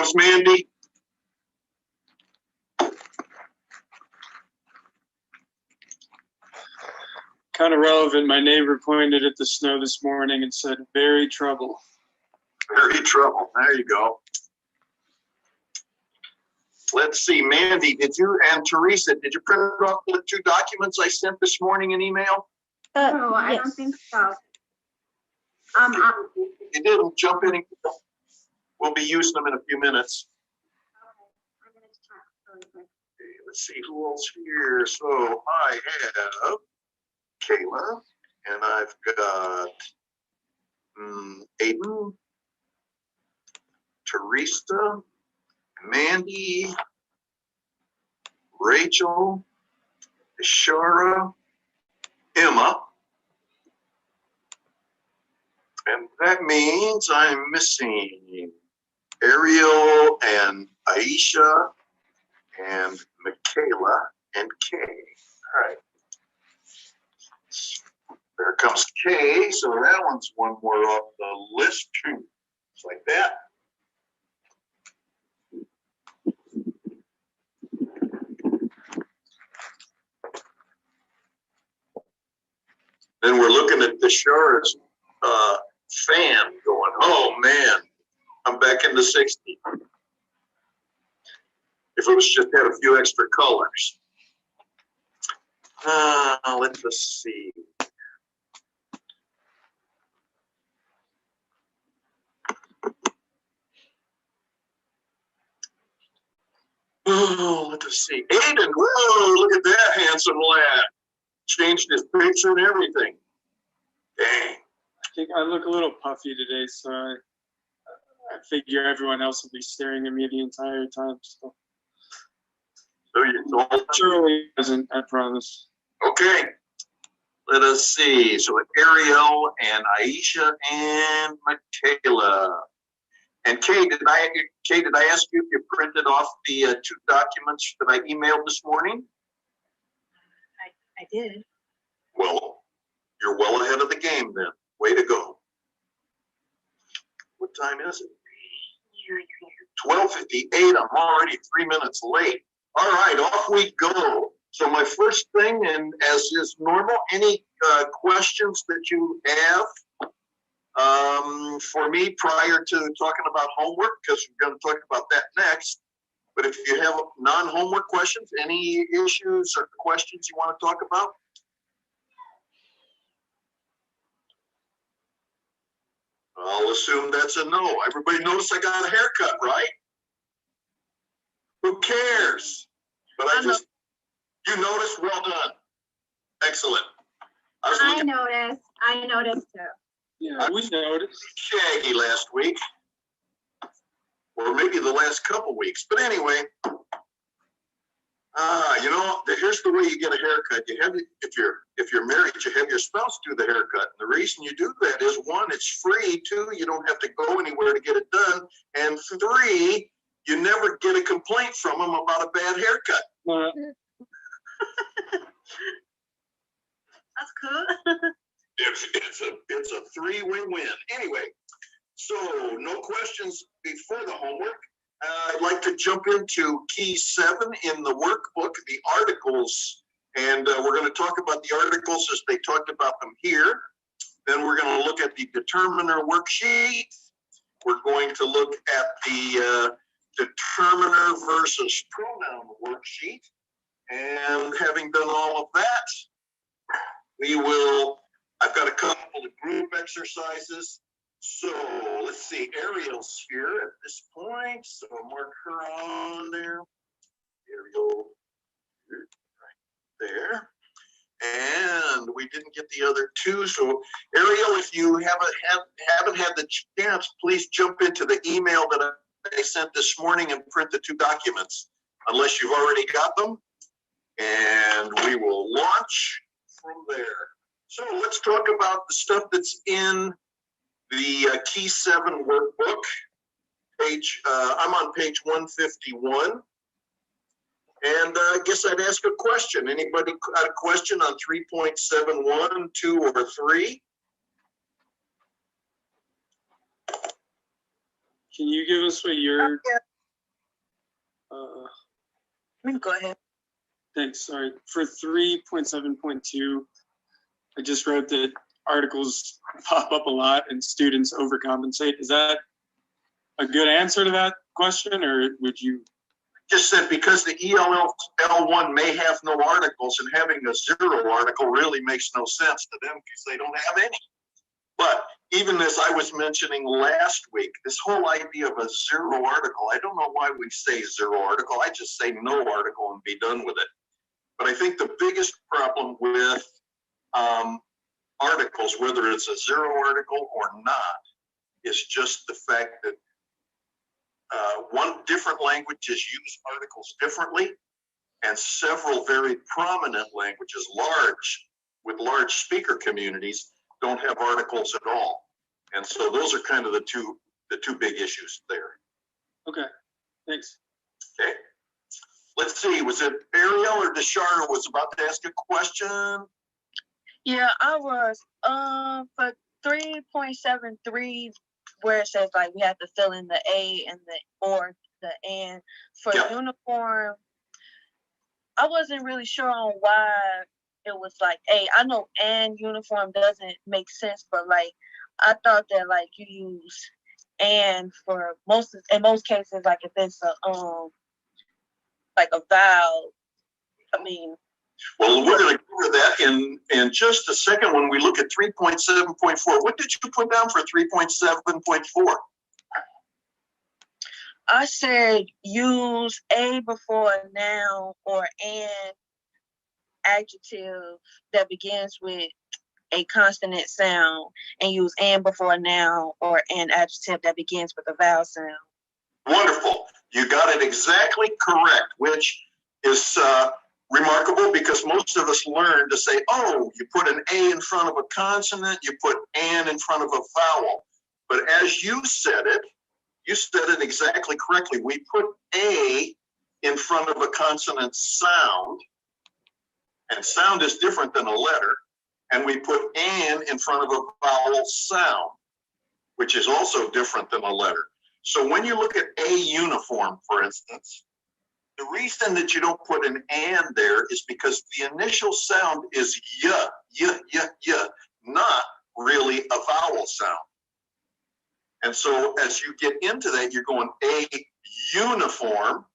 yourselves, Mandy? Kind of relevant. My neighbor pointed at the snow this morning and said, "Very trouble." Very trouble. There you go. Let's see, Mandy, did you, and Teresa, did you print off the 2 documents I sent this morning in email? No, I don't think so. You didn't jump in. We'll be using them in a few minutes. I'm gonna check. Okay, let's see who else here. So I have Kayla, and I've got Aiden, Teresa, Mandy, Rachel, Ishara, Emma, and that means I'm missing Ariel and Aisha and Michaela and Kay. All right. There comes Kay, so that one's one more off the list. Just like that. Then we're looking at the Shara's fan going, oh man, I'm back in the 60s. If it was just had a few extra colors. Let's see. Oh, let's see. Aiden, whoa, look at that handsome lad. Changed his picture and everything. Dang. I think I look a little puffy today, so I figure everyone else will be staring at me the entire time. So you told surely doesn't, I promise. Okay. Let us see. So Ariel and Aisha and Michaela. And Kay, did I ask you if you printed off the 2 documents that I emailed this morning? I did. Well, you're well ahead of the game then. Way to go. What time is it? 12:58. I'm already 3 minutes late. All right, off we go. So my first thing, and as is normal, any questions that you have for me prior to talking about homework, because we're going to talk about that next. But if you have non-homework questions, any issues or questions you want to talk about? I'll assume that's a no. Everybody notice I got a haircut, right? Who cares? But you noticed? Well done. Excellent. I noticed too. Yeah, we noticed. Shaggy last week. Or maybe the last couple weeks. But anyway, here's the way you get a haircut. You have, if you're married, you have your spouse do the haircut. And the reason you do that is 1, it's free. 2, you don't have to go anywhere to get it done. And 3, you never get a complaint from them about a bad haircut. That's cool. It's a 3 win-win. Anyway, so no questions before the homework. I'd like to jump into key 7 in the workbook, the articles, and we're going to talk about the articles as they talked about them here. Then we're going to look at the determiner worksheet. We're going to look at the determiner versus pronoun worksheet. And having done all of that, I've got a couple of group exercises. So let's see, Ariel's here at this point. So mark her on there. Ariel, right there. And we didn't get the other 2. So Ariel, if you haven't had the chance, please jump into the email that I sent this morning and print the 2 documents, unless you've already got them. And we will launch from there. So let's talk about the stuff that's in the Key 7 workbook. I'm on page 151. And I guess I'd ask a question. Anybody got a question on 3.71, 2, or 3? Can you give us what your Go ahead. Thanks. Sorry. For 3.7.2, I just wrote that articles pop up a lot and students overcompensate. Is that a good answer to that question, or would you? Just said because the ELL1 may have no articles, and having a 0 article really makes no sense to them because they don't have any. But even as I was mentioning last week, this whole idea of a 0 article, I don't know why we say 0 article. I just say no article and be done with it. But I think the biggest problem with articles, whether it's a 0 article or not, is just the fact that different languages use articles differently, and several very prominent languages, with large speaker communities, don't have articles at all. And so those are kind of the two big issues there. Okay, thanks. Okay. Let's see, was it Ariel or Deshara was about to ask a question? Yeah, I was. For 3.73, where it says like we have to fill in the A and the N for uniform, I wasn't really sure on why it was like A. I know and uniform doesn't make sense, but like I thought that like you use and for in most cases, like if it's a like a vowel, I mean. Well, we're going to cover that in just a second when we look at 3.7.4. What did you put down for 3.7.4? I said use a before a noun or an adjective that begins with a consonant sound, and use and before a noun or an adjective that begins with a vowel sound. Wonderful. You got it exactly correct, which is remarkable because most of us learn to say, oh, you put an A in front of a consonant, you put an in front of a vowel. But as you said it exactly correctly. We put A in front of a consonant sound, and sound is different than a letter, and we put an in front of a vowel sound, which is also different than a letter. So when you look at a uniform, for instance, the reason that you don't put an and there is because the initial sound is y, not really a vowel sound. And so as you get into that, you're going a uniform.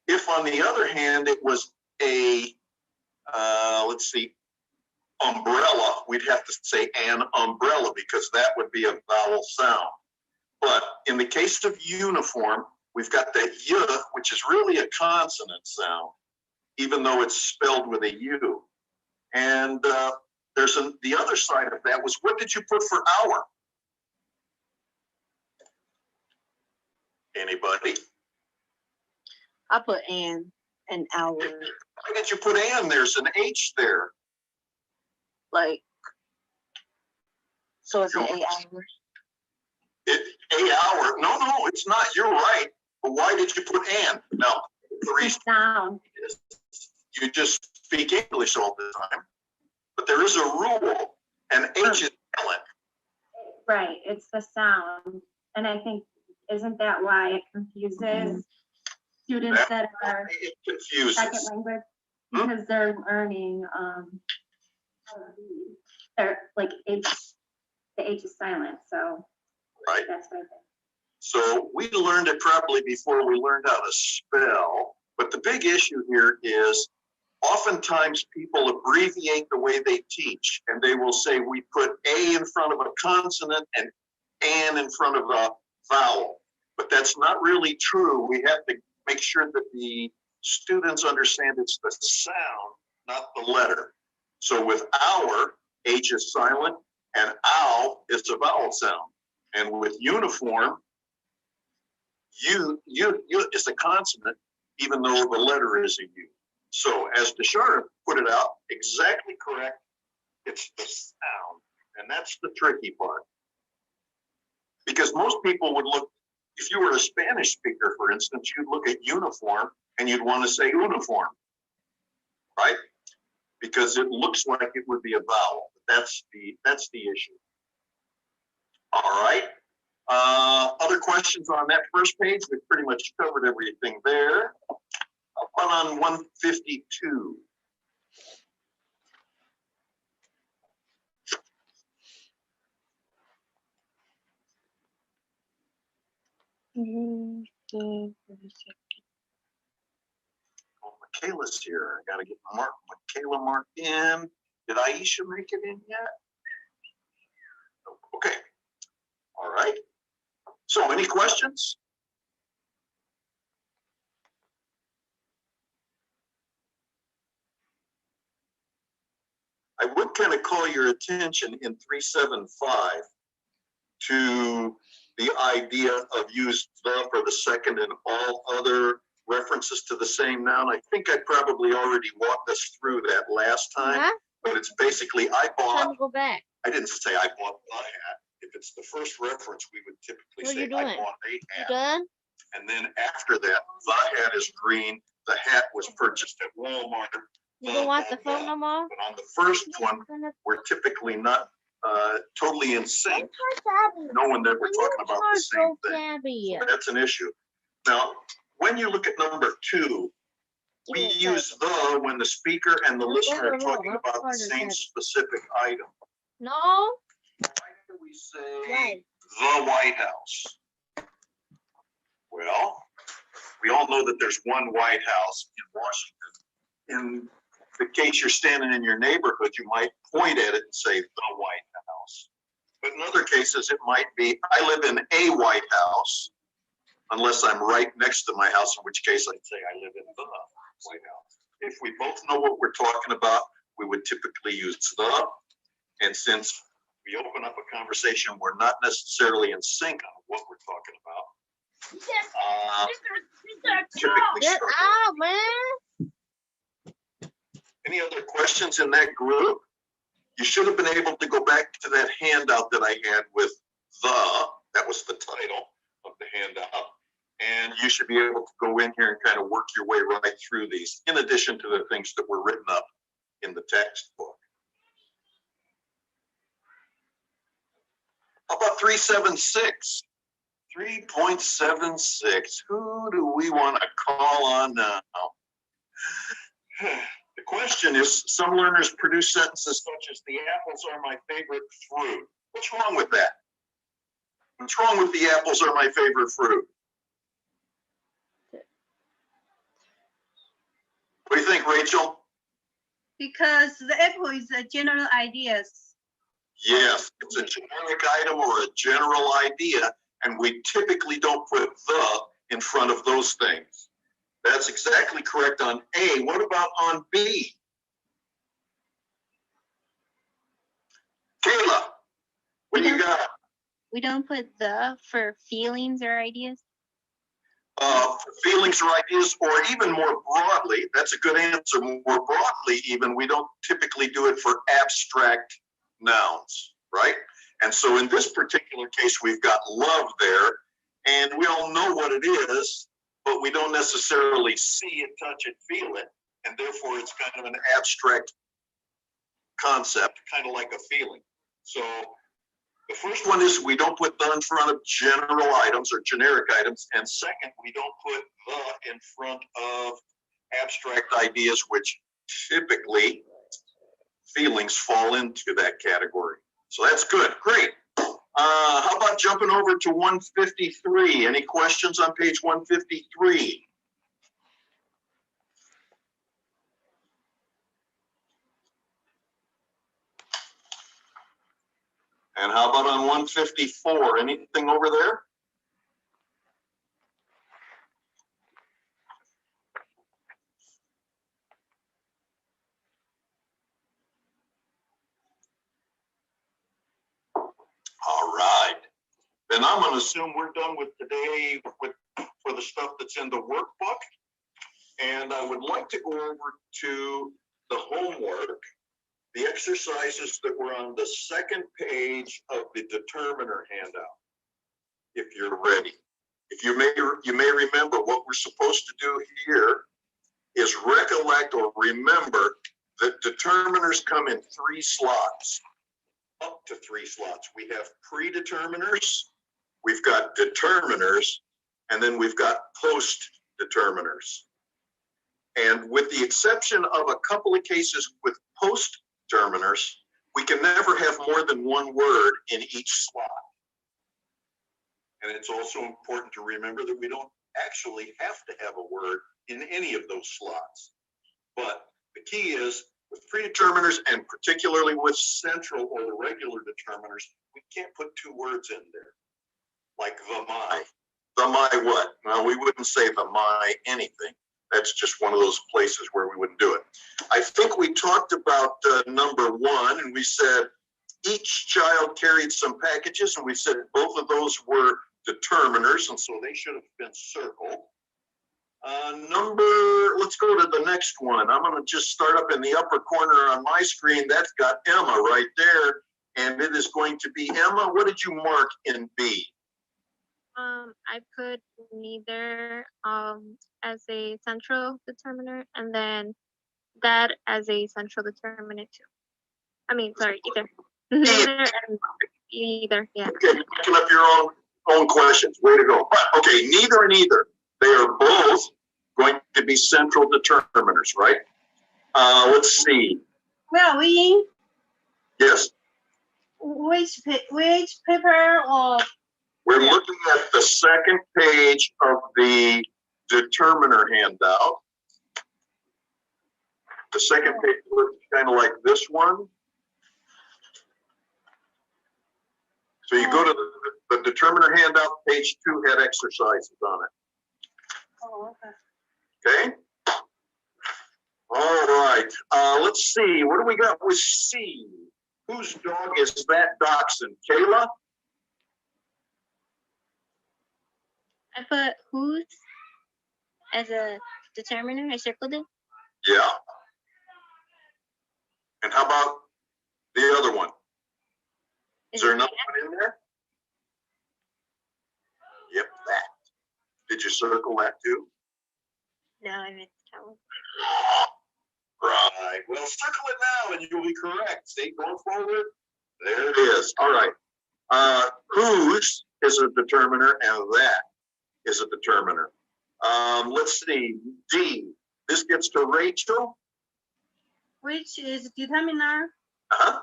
If on the other hand, it was a, umbrella, we'd have to say an umbrella because that would be a vowel sound. But in the case of uniform, we've got that y, which is really a consonant sound, even though it's spelled with a U. And the other side of that was, what did you put for hour? Anybody? I put an hour. Why did you put an? There's an H there. Like, so it's an 8 hours. A hour? No, it's not. You're right. But why did you put an? Now, the reason Sound. is you just speak English all the time. But there is a rule, and H is silent. Right, it's the sound. And I think, isn't that why it confuses students that are It confuses. second language? Because they're learning, they're like H, the H is silent, so Right. that's right. So we learned it probably before we learned how to spell. But the big issue here is oftentimes people abbreviate the way they teach, and they will say we put A in front of a consonant and an in front of a vowel. But that's not really true. We have to make sure that the students understand it's the sound, not the letter. So with our, H is silent, and ow is a vowel sound. And with uniform, U is a consonant, even though the letter is a U. So as Deshara put it out, exactly correct, it's the sound. And that's the tricky part. Because most people would look, if you were a Spanish speaker, for instance, you'd look at uniform and you'd want to say uniform, right? Because it looks like it would be a vowel. That's the issue. All right. Other questions on that first page? We've pretty much covered everything there. Up on 152. Oh, Michaela's here. I gotta get Michaela marked in. Did Aisha make it in yet? Okay. All right. So any questions? I would kind of call your attention in 375 to the idea of use the for the second and all other references to the same noun. I think I probably already walked us through that last time, but it's basically I bought. Go back. I didn't say I bought the hat. If it's the first reference, we would typically What are say you doing? I bought a hat. Done? And then after that, the hat is green. The hat was purchased at Walmart. You don't want the phone no more? But on the first one, we're typically not totally in sync, knowing that we're talking about the same thing. So that's an issue. Now, when you look at number 2, we use the when the speaker and the listener are talking about the same specific item. No. Why do we say the White House? Well, we all know that there's one White House in Washington. In the case you're standing in your neighborhood, you might point at it and say the White House. But in other cases, it might be, I live in a White House, unless I'm right next to my house, in which case I'd say I live in the White House. If we both know what we're talking about, we would typically use the. And since we open up a conversation, we're not necessarily in sync on what we're talking about. Typically Get start. out, man. Any other questions in that group? You should have been able to go back to that handout that I had with that was the title of the handout. And you should be able to go in here and kind of work your way right through these, in addition to the things that were written up in the textbook. How about 376? 3.76. Who do we want to call on now? The question is, some learners produce sentences such as, the apples are my favorite fruit. What's wrong with that? What's wrong with the apples are my favorite fruit? What do you think, Rachel? Because the apple is a general ideas. Yes, it's a generic item or a general idea, and we typically don't put the in front of those things. That's exactly correct on A. What about on B? Kayla, what do you got? We don't put the for feelings or ideas. Feelings or ideas, or even more broadly, that's a good answer. More broadly, even, we don't typically do it for abstract nouns, right? And so in this particular case, we've got love there, and we all know what it is, but we don't necessarily see it, touch it, feel it, and therefore it's kind of an abstract concept, kind of like a feeling. So the first one is we don't put the in front of general items or generic items, and second, we don't put the in front of abstract ideas, which typically feelings fall into that category. So that's good, great. How about jumping over to 153? Any questions on page 153? And how about on 154? Anything over there? All right. Then I'm going to assume we're done with today for the stuff that's in the workbook. And I would like to go over to the homework, the exercises that were on the second page of the determiner handout, if you're ready. If you may remember, what we're supposed to do here is recollect or remember that determiners come in 3 slots, up to 3 slots. We have predeterminers, we've got determiners, and then we've got post-determiners. And with the exception of a couple of cases with post-determiners, we can never have more than one word in each slot. And it's also important to remember that we don't actually have to have a word in any of those slots. But the key is with predeterminers, and particularly with central or the regular determiners, we can't put two words in there. Like the my. The my what? Well, we wouldn't say the my anything. That's just one of those places where we wouldn't do it. I think we talked about number 1, and we said each child carried some packages, and we said both of those were determiners, and so they should have been circled. Let's go to the next one. I'm going to just start up in the upper corner on my screen. That's got Emma right there, and it is going to be Emma. What did you mark in B? I put neither as a central determiner, and then that as a central determinant too. I mean, sorry, either. Neither and either, yeah. Okay, picking up your own questions. Way to go. But, okay, neither and either. They are both going to be central determiners, right? Let's see. Where are we in? Yes, Which paper or? we're looking at the second page of the determiner handout. The second page looks kind of like this one. So you go to the determiner handout, page 2 had exercises on it. Oh, okay. Okay? All right. Let's see. What do we got with C? Whose dog is that dachshund? Kayla? I put whose as a determiner. I circled it. Yeah. And how about the other one? Is there another one in there? Yep, that. Did you circle that too? No, I meant that one. Right. Well, circle it now and you'll be correct. See, going forward. There it is. All right. Whose is a determiner, and that is a determiner. Let's see. D. This gets to Rachel. Which is determiner? Uh-huh.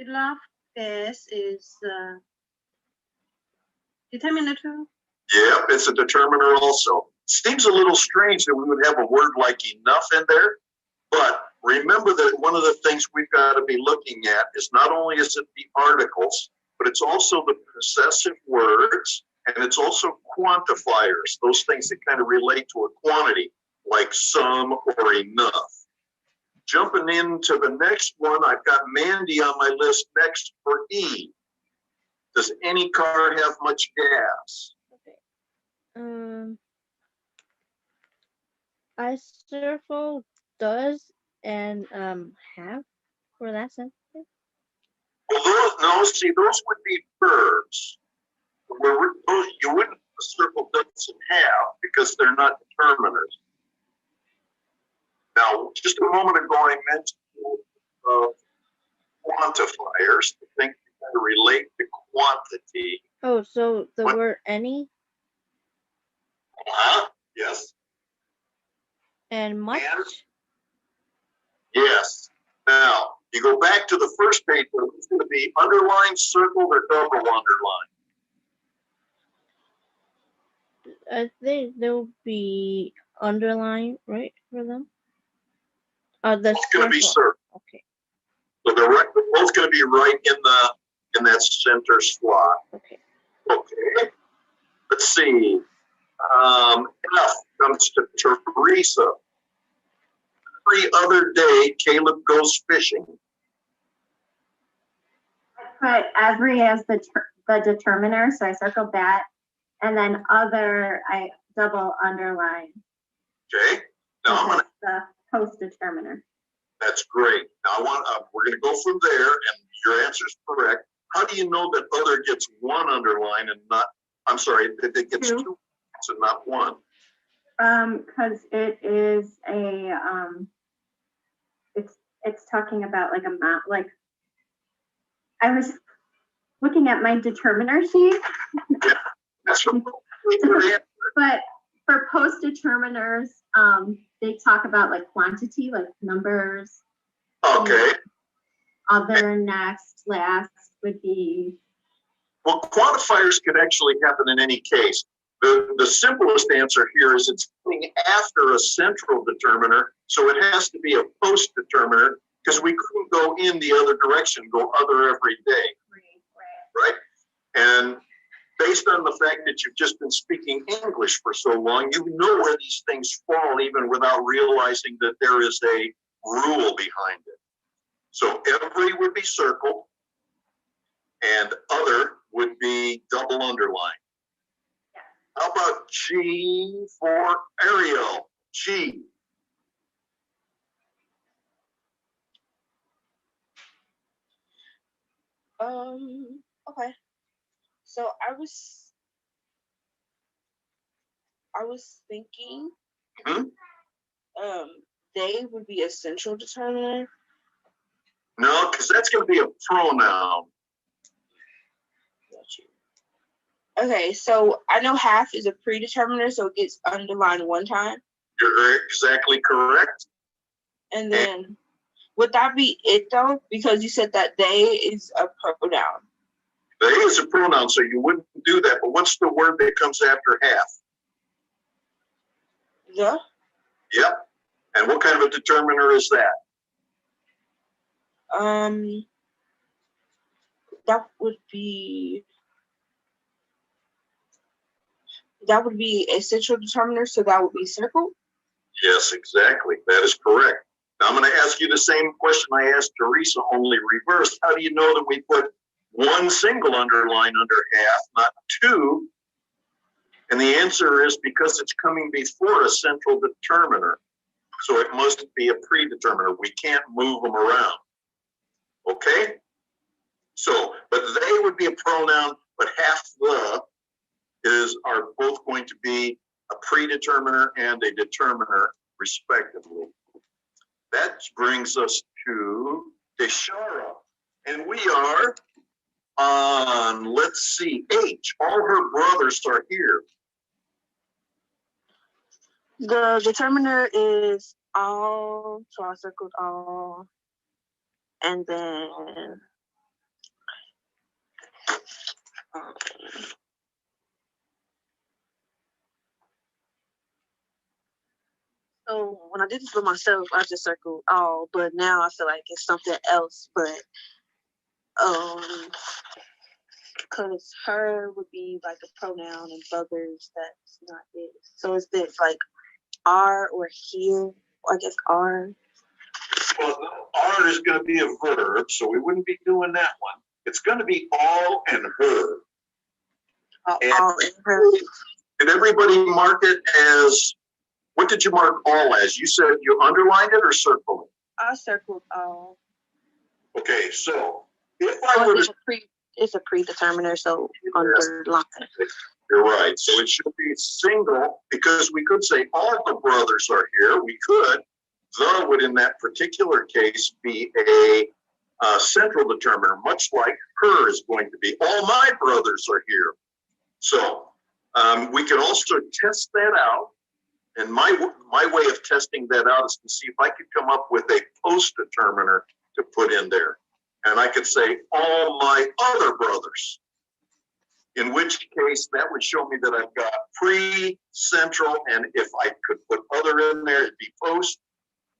Love base is determiner too. Yep, it's a determiner also. Seems a little strange that we would have a word like enough in there, but remember that one of the things we've got to be looking at is not only is it the articles, but it's also the possessive words, and it's also quantifiers, those things that kind of relate to a quantity, like some or enough. Jumping into the next one, I've got Mandy on my list next for E. Does any car have much gas? I circle does and have for that sentence. Well, see, those would be verbs. You wouldn't circle does and have because they're not determiners. Now, just a moment ago, I mentioned quantifiers, the things that relate to quantity. Oh, so the word any Yes. and much. And? Yes. Now, you go back to the first page, it's going to be underlined, circled, or double underlined. I think they'll be underlined, right, for them? It's going to be circled. Okay. So they're both going to be right in that center slot. Okay. Okay. Let's see. F comes to Teresa. Every other day, Caleb goes fishing. I put every as the determiner, so I circled that. And then other, I double underline. Okay. Now The post determiner. That's great. Now we're going to go from there, and your answer is correct. How do you know that other gets one underline and not? I'm sorry, that it gets two, so not one. Because it is a it's talking about like a mount, like I was looking at my determiner sheet, That's what. but for post determiners, they talk about like quantity, like numbers. Okay. Other, next, last would be. Well, quantifiers could actually happen in any case. The simplest answer here is it's coming after a central determiner, so it has to be a post determiner because we couldn't go in the other direction, go other every day, right? And based on the fact that you've just been speaking English for so long, you know where these things fall even without realizing that there is a rule behind it. So every would be circled and other would be double underlined. How about G for Ariel? G. Okay. So I was thinking, they would be a central determiner. No, because that's going to be a pronoun. Okay, so I know half is a predeterminer, so it gets underlined one time. You're exactly correct. And then, would that be it though? Because you said that they is a pronoun. They is a pronoun, so you wouldn't do that. But what's the word that comes after half? The? Yep. And what kind of a determiner is that? That would be a central determiner, so that would be circle. Yes, exactly. That is correct. Now I'm going to ask you the same question I asked Teresa, only reversed. How do you know that we put one single underline under half, not two? And the answer is because it's coming before a central determiner. So it must be a predeterminer. We can't move them around. Okay? So, but they would be a pronoun, but half the are both going to be a predeterminer and a determiner, respectively. That brings us to Deshara. And we are on, let's see, H. All her brothers are here. The determiner is all, so I circled all. And then so when I did this for myself, I just circled all, but now I feel like it's something else. But because her would be like a pronoun and brothers, that's not it. So is this like are or here? I guess are. Well, are is going to be a verb, so we wouldn't be doing that one. It's going to be all and her. All and her. Did everybody mark it as, what did you mark all as? You said you underlined it or circled it? I circled all. Okay, so if I were to... It's a predeterminer, so underline. You're right. So it should be single because we could say all the brothers are here. We could. The would in that particular case be a central determiner, much like her is going to be. All my brothers are here. So we could also test that out. And my way of testing that out is to see if I could come up with a post determiner to put in there. And I could say all my other brothers. In which case that would show me that I've got pre, central, and if I could put other in there, it'd be post.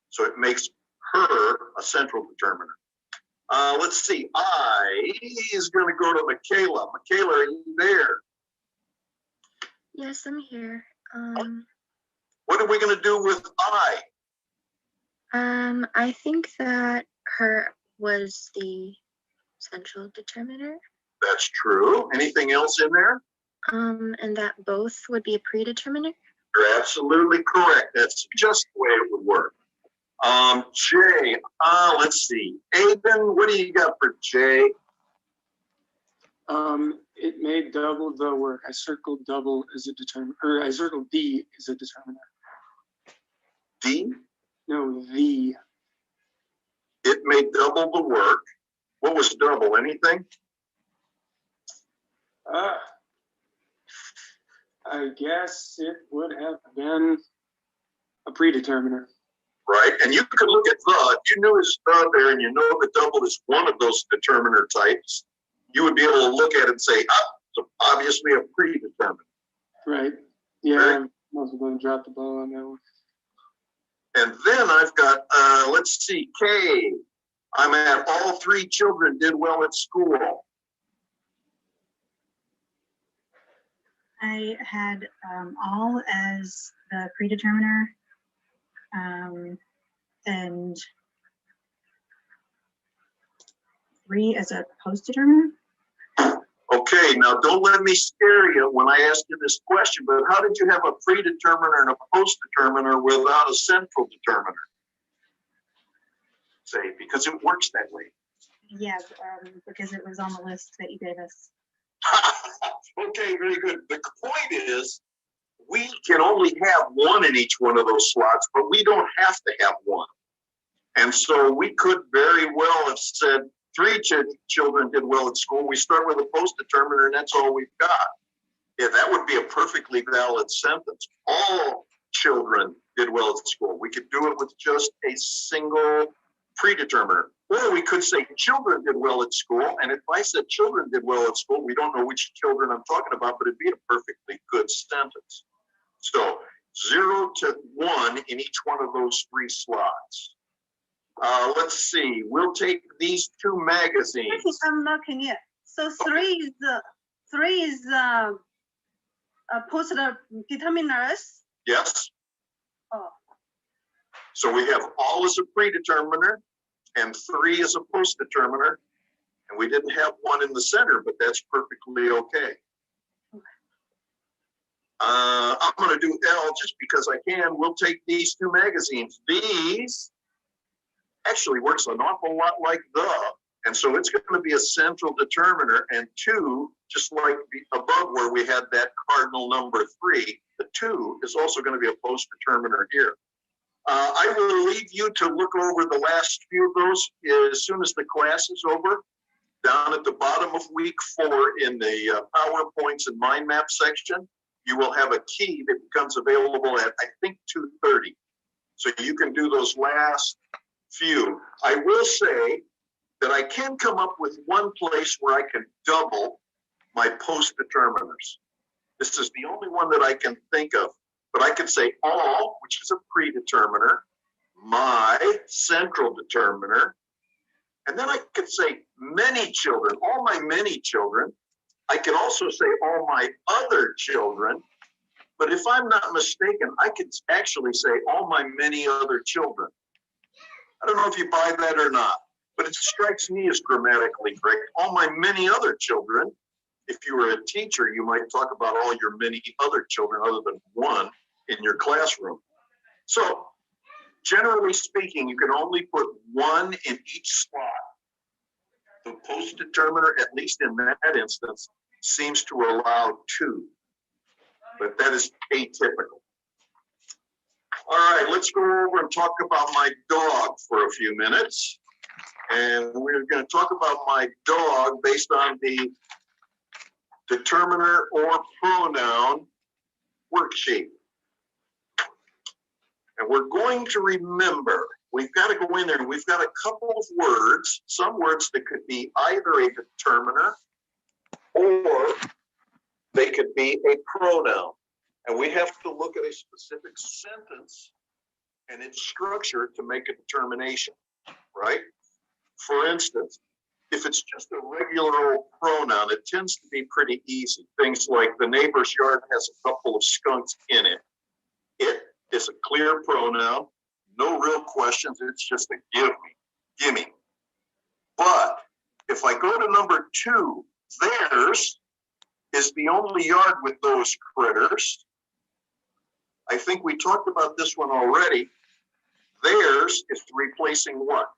So it makes her a central determiner. Let's see, I is going to go to Michaela. Michaela, are you there? Yes, I'm here. What are we going to do with I? I think that her was the central determiner. That's true. Anything else in there? And that both would be a predeterminer. You're absolutely correct. That's just the way it would work. J, let's see. Aiden, what do you got for J? It may double the work. I circled double as a determiner, or I circled D as a determiner. D? No, the. It may double the work. What was double? Anything? I guess it would have been a predeterminer. Right, and you could look at the, if you knew it's the there and you know the double is one of those determiner types, you would be able to look at it and say, it's obviously a predetermined. Right. Yeah, Right. I must have been dropped the ball on that one. And then I've got, let's see, K. I'm at all three children did well at school. I had all as the predeterminer, and 3 as a post-determiner. Okay, now don't let me scare you when I ask you this question, but how did you have a predeterminer and a post-determiner without a central determiner? Say, because it works that way. Yeah, because it was on the list that you gave us. Okay, very good. The point is, we can only have one in each one of those slots, but we don't have to have one. And so we could very well have said 3 children did well at school. We start with a post-determiner and that's all we've got. Yeah, that would be a perfectly valid sentence. All children did well at school. We could do it with just a single predeterminer. Or we could say children did well at school. And if I said children did well at school, we don't know which children I'm talking about, but it'd be a perfectly good sentence. So 0 to 1 in each one of those 3 slots. Let's see, we'll take these 2 magazines. I'm looking here. So 3 is post determiners. Yes. Oh. So we have all as a predeterminer and 3 as a post-determiner. And we didn't have 1 in the center, but that's perfectly okay. I'm going to do L just because I can. We'll take these 2 magazines. These actually works an awful lot like the, and so it's going to be a central determiner, and 2, just like above where we had that cardinal number 3, the 2 is also going to be a post-determiner here. I will leave you to look over the last few of those as soon as the class is over. Down at the bottom of week 4 in the PowerPoints and mind map section, you will have a key that becomes available at, I think, 2:30. So you can do those last few. I will say that I can come up with one place where I can double my post-determiners. This is the only one that I can think of. But I could say all, which is a predeterminer, my central determiner, and then I could say many children, all my many children. I could also say all my other children. But if I'm not mistaken, I could actually say all my many other children. I don't know if you buy that or not, but it strikes me as grammatically correct. All my many other children. If you were a teacher, you might talk about all your many other children other than 1 in your classroom. So generally speaking, you can only put 1 in each slot. The post-determiner, at least in that instance, seems to allow 2, but that is atypical. All right, let's go over and talk about my dog for a few minutes. And we're going to talk about my dog based on the determiner or pronoun worksheet. And we're going to remember, we've got to go in there and we've got a couple of words, some words that could be either a determiner or they could be a pronoun. And we have to look at a specific sentence and its structure to make a determination, right? For instance, if it's just a regular old pronoun, it tends to be pretty easy. Things like the neighbor's yard has a couple of skunks in it. It is a clear pronoun, no real questions. It's just a gimme. But if I go to number 2, theirs is the only yard with those critters. I think we talked about this one already. Theirs is replacing what?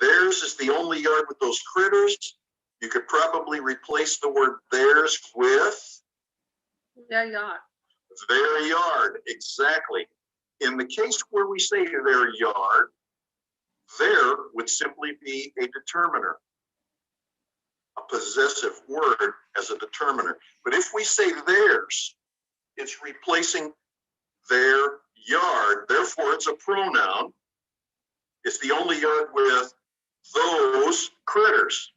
Theirs is the only yard with those critters. You could probably replace the word theirs with Their yard. their yard, exactly. In the case where we say their yard, There would simply be a determiner, a possessive word as a determiner. But if we say theirs, it's replacing their yard. Therefore, it's a pronoun. It's the only yard with those critters.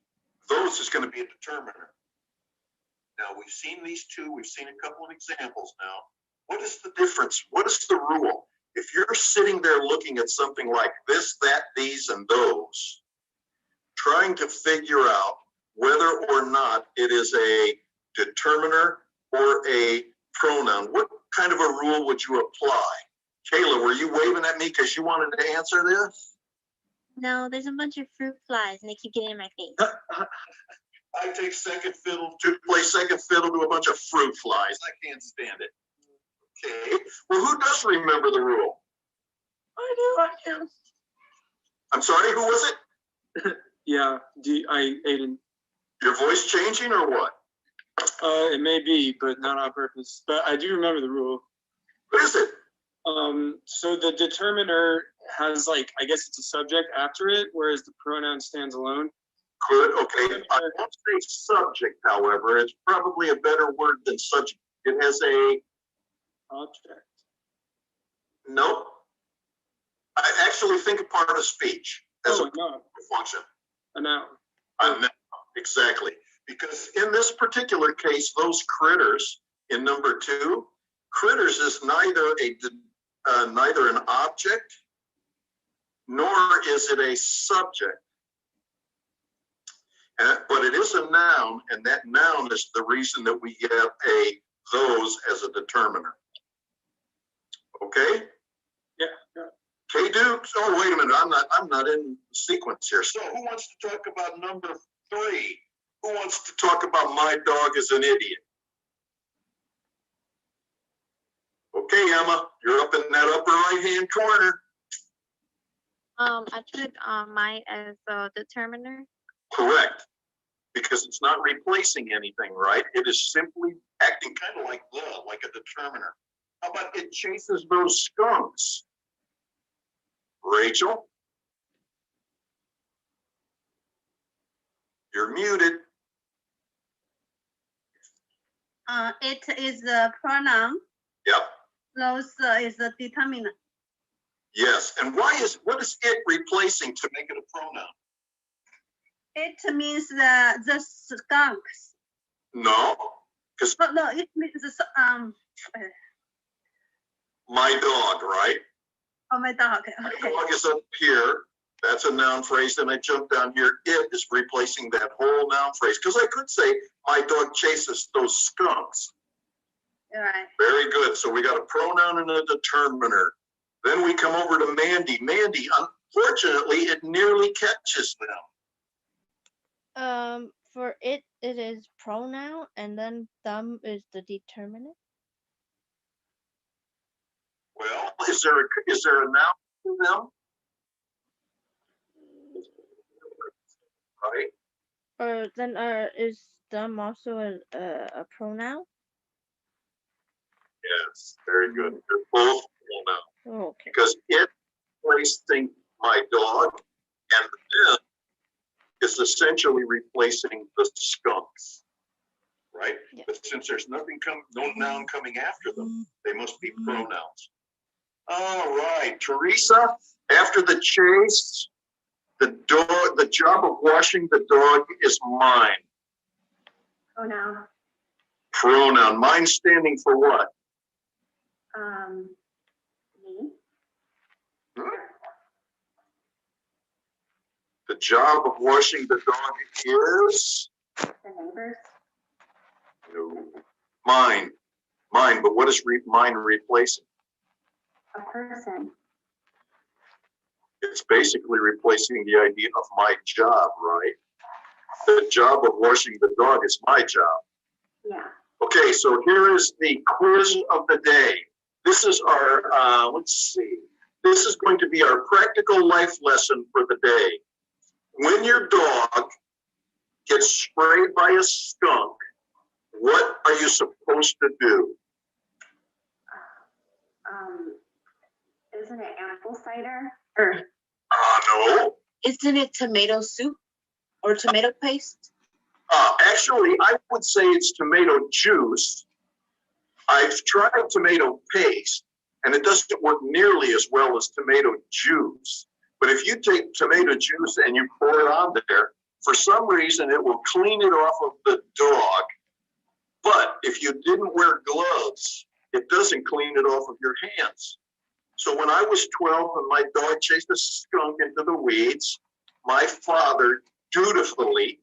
Those is going to be a determiner. Now, we've seen these two. We've seen a couple of examples now. What is the difference? What is the rule? If you're sitting there looking at something like this, that, these, and those, trying to figure out whether or not it is a determiner or a pronoun, what kind of a rule would you apply? Kayla, were you waving at me because you wanted to answer this? No, there's a bunch of fruit flies and they keep getting in my face. I take second fiddle to play second fiddle to a bunch of fruit flies. I can't stand it. Okay. Well, who does remember the rule? I do. I'm sorry, who was it? Yeah, Aiden. Your voice changing or what? It may be, but not on purpose. But I do remember the rule. What is it? So the determiner has I guess it's a subject after it, whereas the pronoun stands alone. Good, okay. I won't say subject, however. It's probably a better word than subject. It has a Object. no. I actually think a part of speech as a no. function. A noun. Exactly. Because in this particular case, those critters in number 2, critters is neither an object nor is it a subject. But it is a noun, and that noun is the reason that we get a those as a determiner. Okay? Yeah. K Dukes. Oh, wait a minute. I'm not in sequence here. So who wants to talk about number 3? Who wants to talk about my dog is an idiot? Okay, Emma, you're up in that upper right-hand corner. I put my as a determiner. Correct. Because it's not replacing anything, right? It is simply acting kind of like a determiner. How about it chases those skunks? Rachel? You're muted. It is a pronoun. Yep. Those is a determinant. Yes. And what is it replacing to make it a pronoun? It means the skunks. No. Because No, it means my dog, right? oh, my dog. My Okay. dog is up here. That's a noun phrase. Then I jump down here. It is replacing that whole noun phrase. Because I could say my dog chases those skunks. All right. Very good. So we got a pronoun and a determiner. Then we come over to Mandy. Mandy, unfortunately, it nearly catches them. For it is pronoun, and then them is the determinant. Well, is there a noun to them? Right? Or then is them also a pronoun? Yes, very good. They're both pronouns. Oh, okay. Because it replacing my dog and them is essentially replacing the skunks, right? Yeah. But since there's no noun coming after them, they must be pronouns. All right, Teresa, after the chase, the job of washing the dog is mine. Pronoun. Pronoun. Mine standing for what? Me. The job of washing the dog is? The neighbors. No. Mine. Mine, but what is mine replacing? A person. It's basically replacing the idea of my job, right? The job of washing the dog is my job. Yeah. Okay, so here is the quiz of the day. This is our, let's see. This is going to be our practical life lesson for the day. When your dog gets sprayed by a skunk, what are you supposed to do? Isn't it apple cider? Or No. Isn't it tomato soup or tomato paste? Actually, I would say it's tomato juice. I've tried tomato paste, and it doesn't work nearly as well as tomato juice. But if you take tomato juice and you pour it on there, for some reason it will clean it off of the dog. But if you didn't wear gloves, it doesn't clean it off of your hands. So when I was 12 and my dog chased a skunk into the weeds, my father dutifully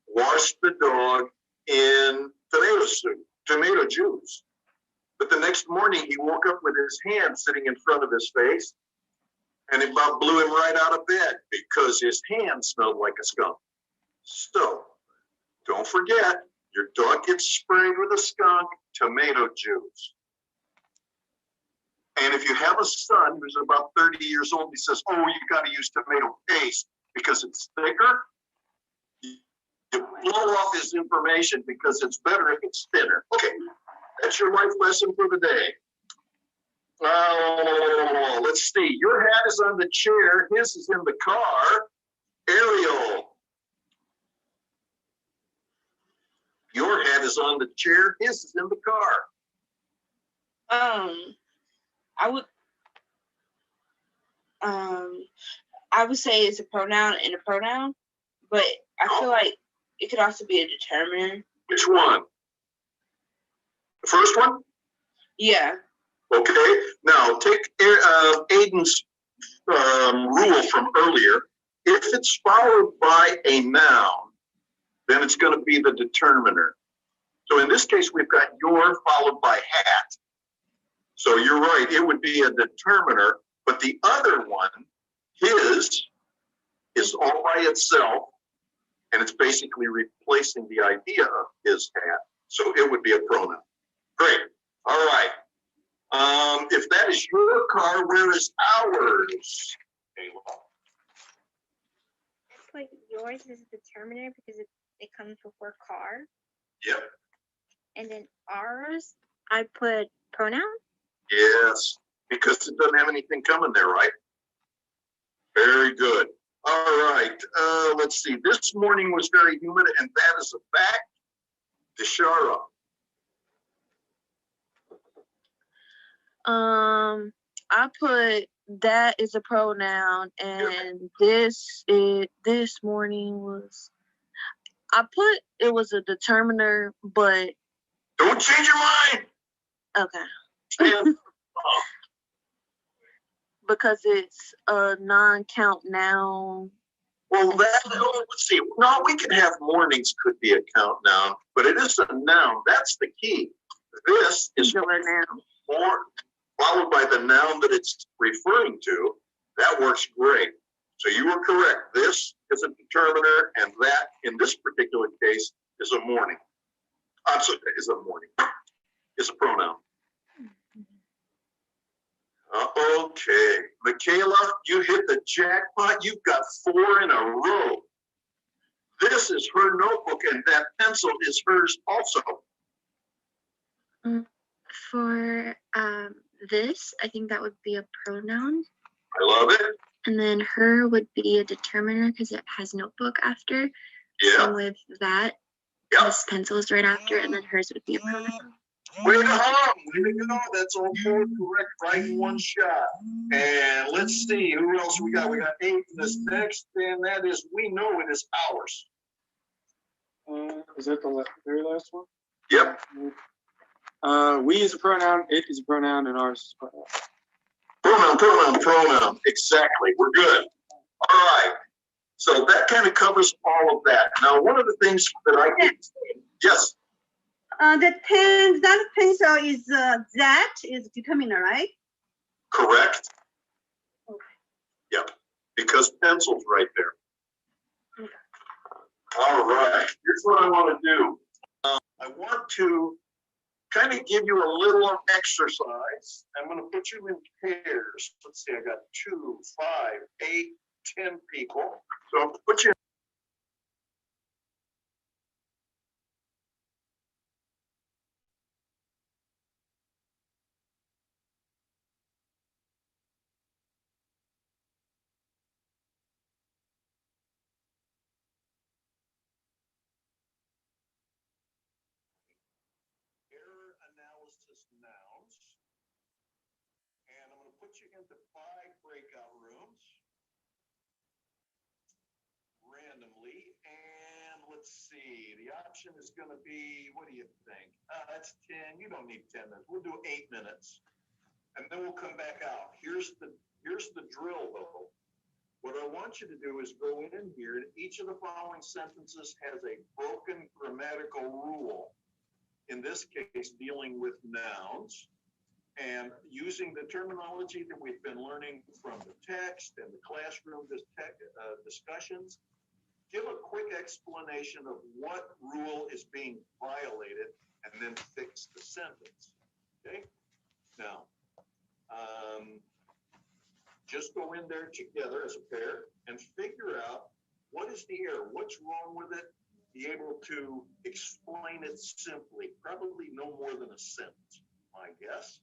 washed the dog in tomato soup, tomato juice. But the next morning he woke up with his hand sitting in front of his face, and it about blew him right out of bed because his hand smelled like a skunk. So don't forget, your dog gets sprayed with a skunk, tomato juice. And if you have a son who's about 30 years old, he says, oh, you got to use tomato paste because it's thicker, you blow off his information because it's better if it's thinner. Okay, that's your life lesson for the day. Let's see. Your hat is on the chair. His is in the car. Ariel. Your hat is on the chair. His is in the car. I would say it's a pronoun and a pronoun, but I feel like it could also be a determiner. Which one? The first one? Yeah. Okay. Now take Aiden's rule from earlier. If it's followed by a noun, then it's going to be the determiner. So in this case, we've got your followed by hat. So you're right, it would be a determiner, but the other one, his, is all by itself, and it's basically replacing the idea of his hat. So it would be a pronoun. Great. All right. If that is your car, where is ours? But yours is a determiner because it comes before car. Yep. And then ours, I put pronoun. Yes, because it doesn't have anything coming there, right? Very good. All right. Let's see. This morning was very humid, and that is a fact. Deshara. I put that is a pronoun, and this morning was. I put it was a determiner, but don't change your mind. Okay. Because it's a non-count noun. Well, let's see. No, we can have mornings could be a count noun, but it is a noun. That's the key. This is a noun. More followed by the noun that it's referring to. That works great. So you were correct. This is a determiner, and that, in this particular case, is a morning. I'm sorry, is a morning. Is a pronoun. Okay, Michaela, you hit the jackpot. You've got 4 in a row. This is her notebook, and that pencil is hers also. For this, I think that would be a pronoun. I love it. And then her would be a determiner because it has notebook after. Yeah. Same with that. Yeah. This pencil is right after, and then hers would be a pronoun. Way to go! Way to go! That's all 4 correct, right in one shot. And let's see who else we got. We got 8 in this next, and that is we know it is ours. Is that the very last one? Yep. We is a pronoun, it is a pronoun, and ours is a pronoun. Pronoun. Exactly. We're good. All right. So that kind of covers all of that. Now, one of the things that I did, yes. That pencil is that is determiner, right? Correct. Okay. Yep. Because pencil's right there. Okay. All right. Here's what I want to do. I want to kind of give you a little exercise. I'm going to put you in pairs. Let's see. I got 2, 5, 8, 10 people. So I'll put you put you into 5 breakout rooms randomly, and let's see, the option is going to be, what do you think? That's 10. You don't need 10 minutes. We'll do 8 minutes, and then we'll come back out. Here's the drill, though. What I want you to do is go in here, and each of the following sentences has a broken grammatical rule. In this case, dealing with nouns, and using the terminology that we've been learning from the text and the classroom discussions. Give a quick explanation of what rule is being violated, and then fix the sentence. Okay? Now, just go in there together as a pair and figure out what is the error, what's wrong with it, be able to explain it simply, probably no more than a sentence, my guess.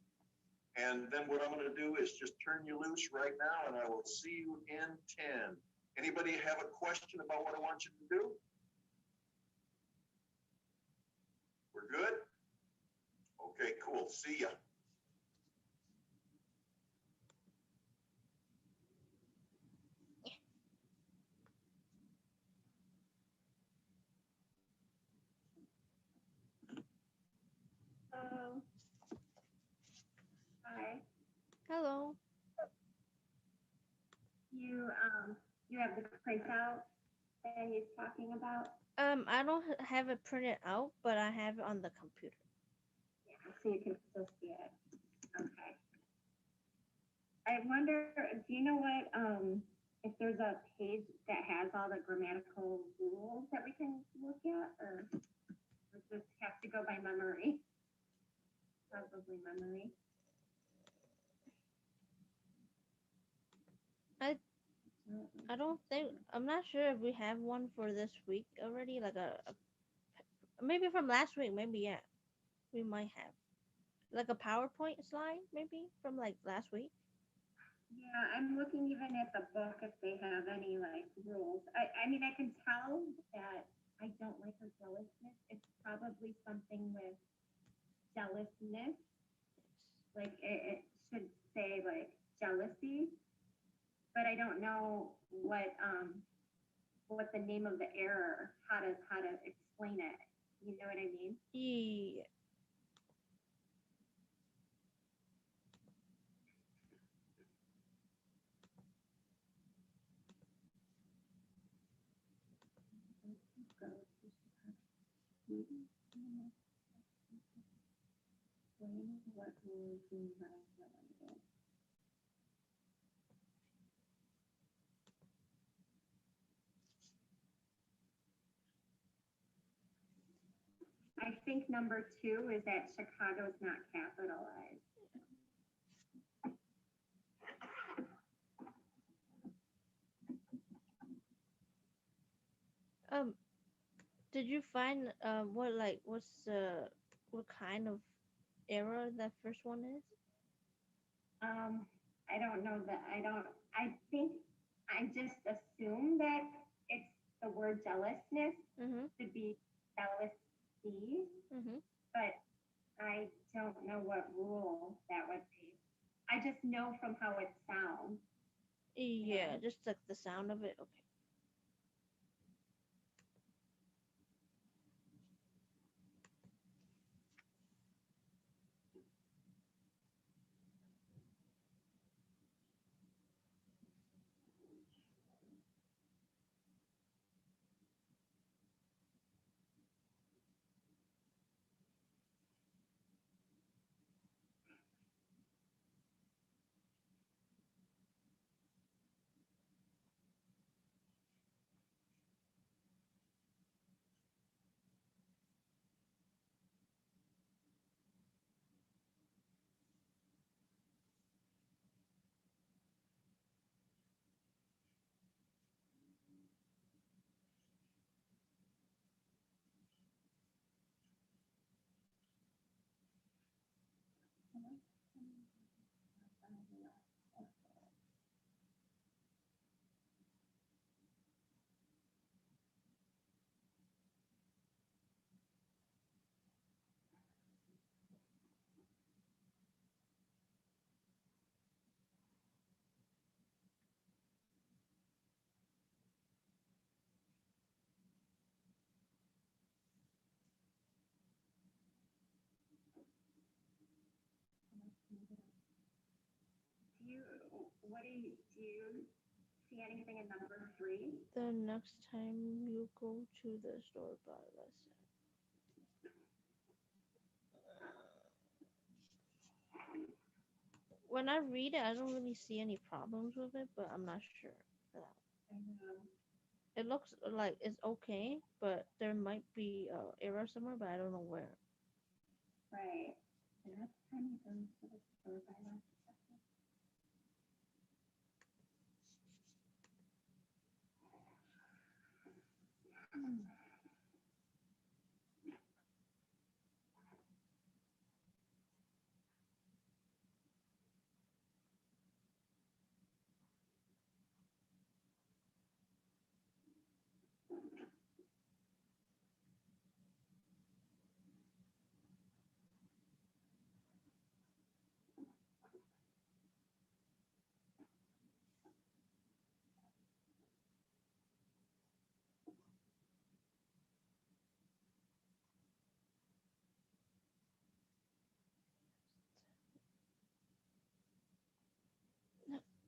And then what I'm going to do is just turn you loose right now, and I will see you in 10. Anybody have a question about what I want you to do? We're good? Okay, cool. See ya. Hello. Hi. Hello. You have the printout that he's talking about? I don't have it printed out, but I have it on the computer. Yeah, so you can still see it. Okay. I wonder, do you know what, if there's a page that has all the grammatical rules that we can look at, or we just have to go by memory? Probably memory. I don't think, I'm not sure if we have one for this week already, like maybe from last week, maybe, yeah, we might have. Like a PowerPoint slide, maybe, from like last week. Yeah, I'm looking even at the book if they have any like rules. I mean, I can tell that I don't like her jealousness. It's probably something with jealousness. Like it should say like jealousy, but I don't know what the name of the error, how to explain it. You know what I mean? Yeah. Explain what rules being violated. I think number 2 is that Chicago's not capitalized. Did you find what kind of error that first one is? I don't know that, I think, I just assume that it's the word jealousness Mm-hmm. to be jealousy, Mm-hmm. but I don't know what rule that would be. I just know from how it sounds. Yeah, just like the sound of it. Okay. what do you see anything in number 3? The next time you go to the store, buy less. When I read it, I don't really see any problems with it, but I'm not sure for that. I know. It looks like it's okay, but there might be error somewhere, but I don't know where. Right. The next time you go to the store, buy less.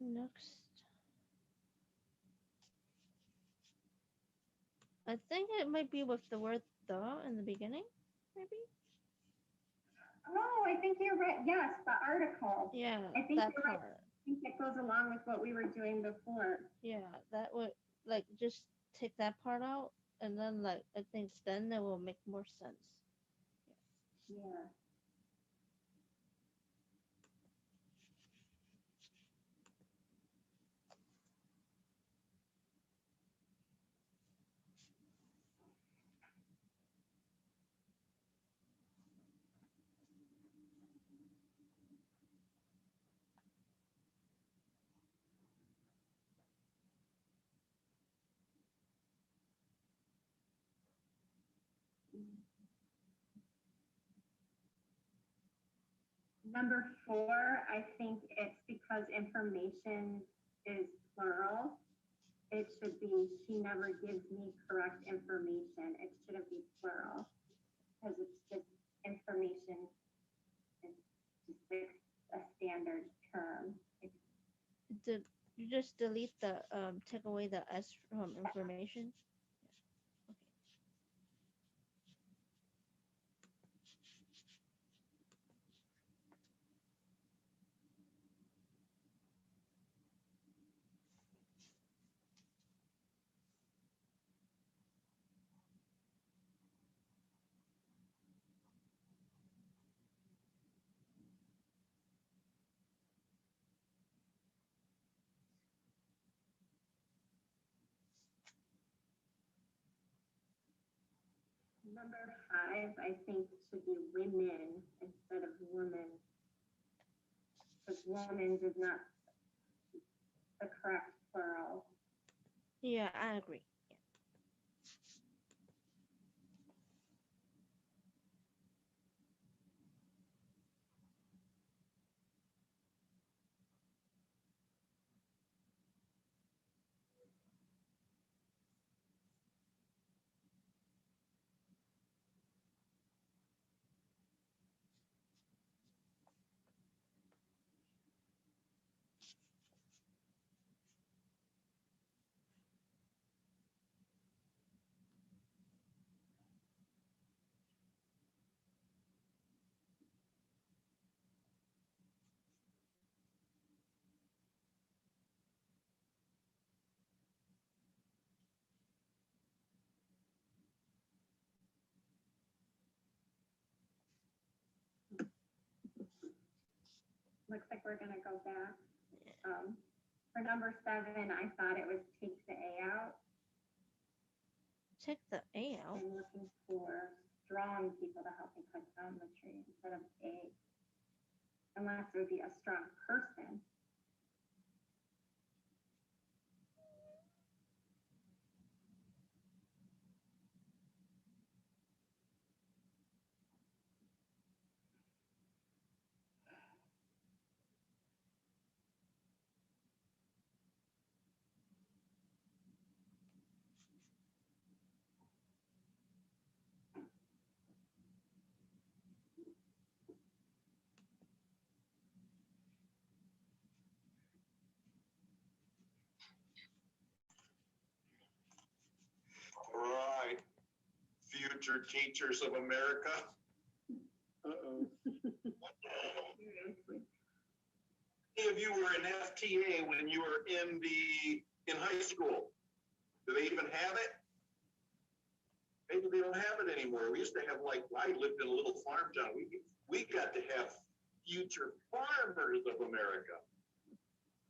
Next, I think it might be with the word the in the beginning, maybe. Oh, I think you're right. Yes, the article. Yeah, I think that you're right. part. I think it goes along with what we were doing before. Yeah, that would like just take that part out, and then like I think then it will make more sense. Yeah. Number 4, I think it's because information is plural. It should be, she never gives me correct information. It shouldn't be plural because it's just information is just like a standard term. Did you just delete the take away the s from information? Number 5, I think should be women instead of woman. Because woman is not the correct plural. Yeah, I agree. Looks like we're gonna go back. For number 7, I thought it was take the A out. Take the A out. I'm looking for strong people to help me cut down the tree instead of A. Unless it would be a strong person. future teachers of America. Uh-oh. Any of you were in FTA when you were in high school? Do they even have it? Maybe they don't have it anymore. We used to have, like, I lived in a little farm town. We got to have future farmers of America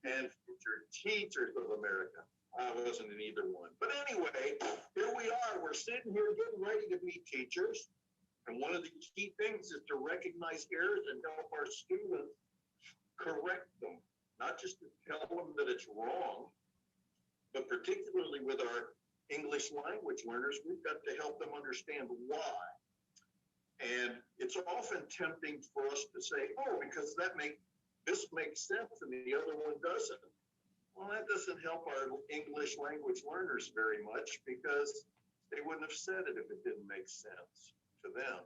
and future teachers of America. I wasn't in either one. But anyway, here we are. We're sitting here getting ready to be teachers. And one of the key things is to recognize errors and help our students correct them. Not just to tell them that it's wrong, but particularly with our English language learners, we've got to help them understand why. And it's often tempting for us to say, oh, because this makes sense and the other one doesn't. Well, that doesn't help our English language learners very much because they wouldn't have said it if it didn't make sense to them.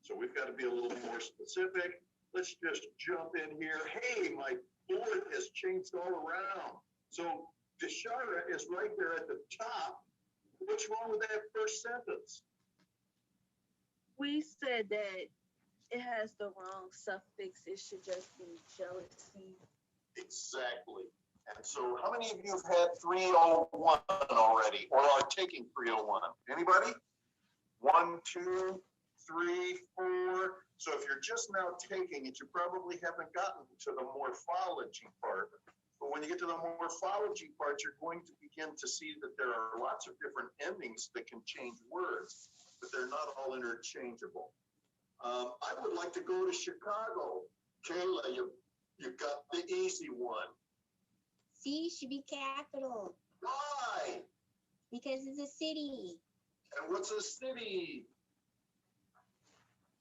So we've got to be a little more specific. Let's just jump in here. Hey, my board has changed all around. So Deshara is right there at the top. What's wrong with that first sentence? We said that it has the wrong suffix. It should just be jealousy. Exactly. And so how many of you have had 301 already or are taking 301? Anybody? 1, 2, 3, 4. So if you're just now taking it, you probably haven't gotten to the morphology part. But when you get to the morphology part, you're going to begin to see that there are lots of different endings that can change words, but they're not all interchangeable. I would like to go to Chicago. Kayla, you got the easy one. C should be capital Why? because it's a city. And what's a city?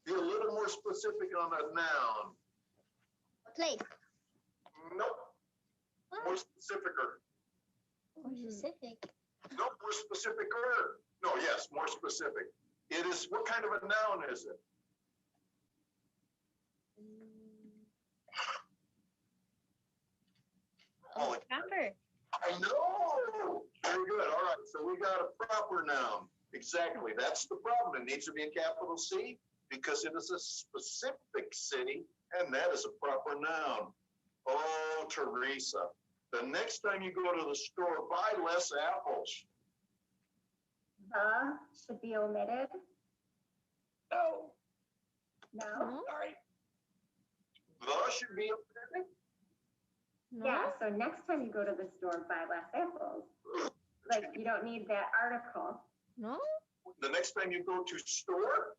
Be a little more specific on a noun. A place. Nope. More specificer. More specific. No, more specificer. No, yes, more specific. It is, what kind of a noun is it? Oh, Proper. I know. Very good. All right. So we got a proper noun. Exactly. That's the problem. It needs to be a capital C because it is a specific city, and that is a proper noun. Oh, Teresa. The next time you go to the store, buy less apples. The should be omitted. No. No? All right. The should be omitted. No? Yeah, so next time you go to the store, buy less apples. Like, you don't need that article. No? The next time you go to store,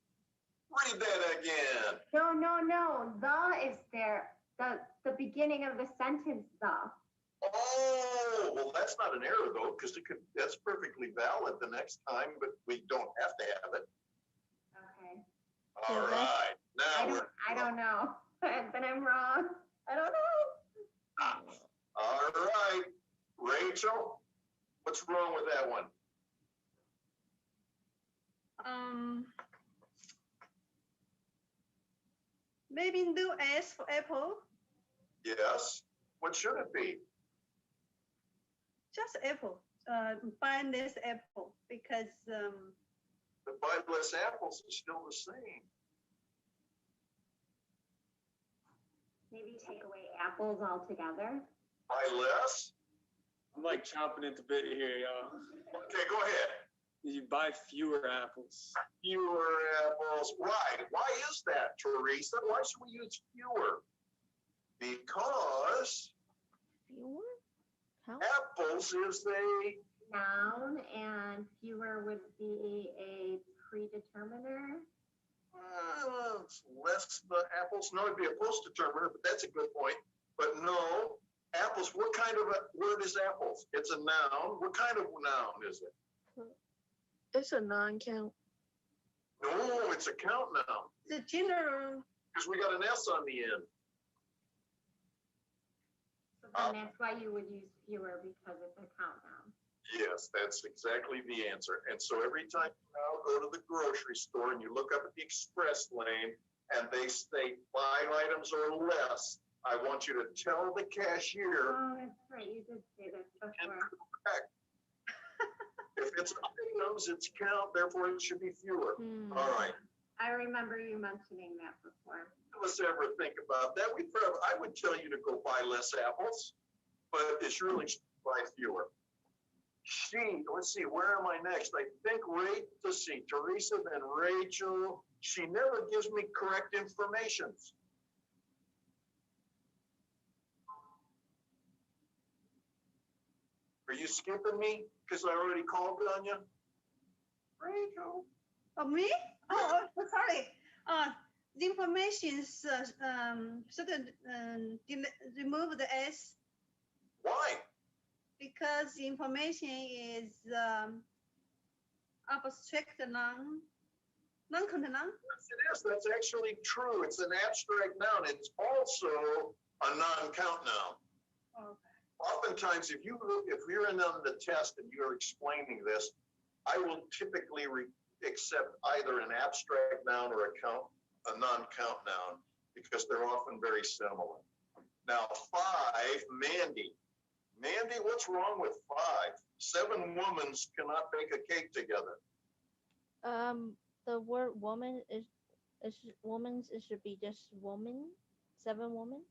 read that again. No, no, no. The is there. The beginning of the sentence, the. Oh, well, that's not an error though, because that's perfectly valid the next time, but we don't have to have it. Okay. All right. Now I don't know. Then I'm wrong. I don't know. All right. Rachel, what's wrong with that one? Maybe do S for apple. Yes. What should it be? Just apple. Buy this apple because The buy less apples is still the same. Maybe take away apples altogether. Buy less? I'm like chomping at the bit here, y'all. Okay, go ahead. You buy fewer apples. Fewer apples. Why? Why is that, Teresa? Why should we use fewer? Because Fewer? How? apples is a Noun, and fewer would be a predeterminer. less the apples. No, it'd be a post-determiner, but that's a good point. But no, apples, what kind of a word is apples? It's a noun. What kind of noun is it? It's a non-count. No, it's a count noun. the general. Because we got an S on the end. So then that's why you would use fewer because it's a count noun. Yes, that's exactly the answer. And so every time you now go to the grocery store and you look up at the express lane and they state 5 items or less, I want you to tell the cashier Oh, that's right. You did say that before. incorrect. If it's items, it's count, therefore it should be fewer. All right. I remember you mentioning that before. None of us ever think about that. I would tell you to go buy less apples, but it's really buy fewer. Let's see, where am I next? I think let's see, Teresa, then Rachel. She never gives me correct information. Are you skipping me? Because I already called on you? Rachel. Oh, me? Oh, sorry. The information should remove the S Why? because the information is abstract non-content noun. Yes, it is. That's actually true. It's an abstract noun. It's also a non-count noun. Okay. Oftentimes, if you're in on the test and you're explaining this, I will typically accept either an abstract noun or a non-count noun because they're often very similar. Now, 5, Mandy. Mandy, what's wrong with 5? 7 women cannot bake a cake together. The word woman is woman's. It should be just woman. 7 women.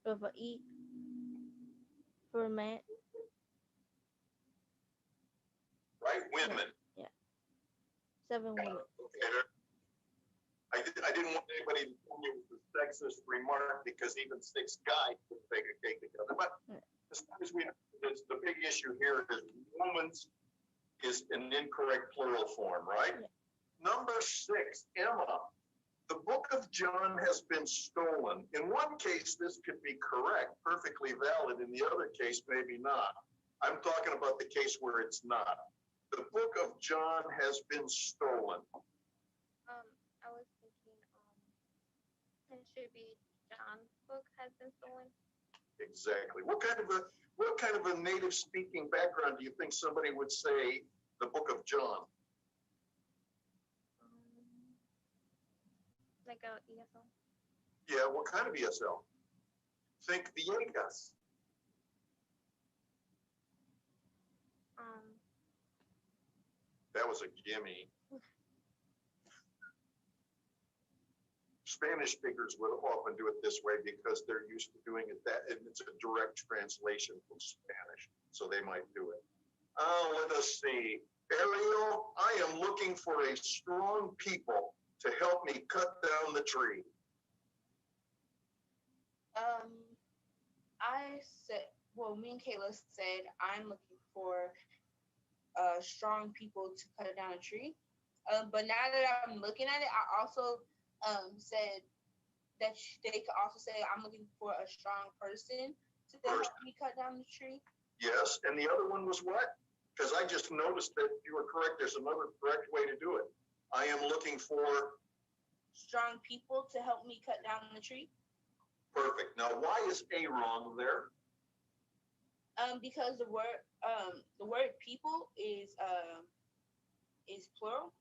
With a E for man. Right? Women. Yeah. 7 women. Okay. I didn't want anybody to tell me it was a sexist remark because even 6 guys could bake a cake together. But as far as we know, the big issue here is woman's is an incorrect plural form, right? Yeah. Number 6, Emma. The book of John has been stolen. In one case, this could be correct, perfectly valid. In the other case, maybe not. I'm talking about the case where it's not. The book of John has been stolen. I was thinking, it should be John's book has been stolen. Exactly. What kind of a native speaking background do you think somebody would say the book of John? Like a ESL. Yeah, what kind of ESL? Think Viegas. That was a gimme. Spanish speakers will often do it this way because they're used to doing it and it's a direct translation from Spanish, so they might do it. Let us see. Ariel, I am looking for a strong people to help me cut down the tree. I said, well, me and Kayla said I'm looking for strong people to cut down a tree. But now that I'm looking at it, I also said that they could also say I'm looking for a strong person to help me cut down the tree. Yes, and the other one was what? Because I just noticed that you were correct. There's another correct way to do it. I am looking for strong people to help me cut down the tree. Perfect. Now, why is A wrong there? Because the word people is plural.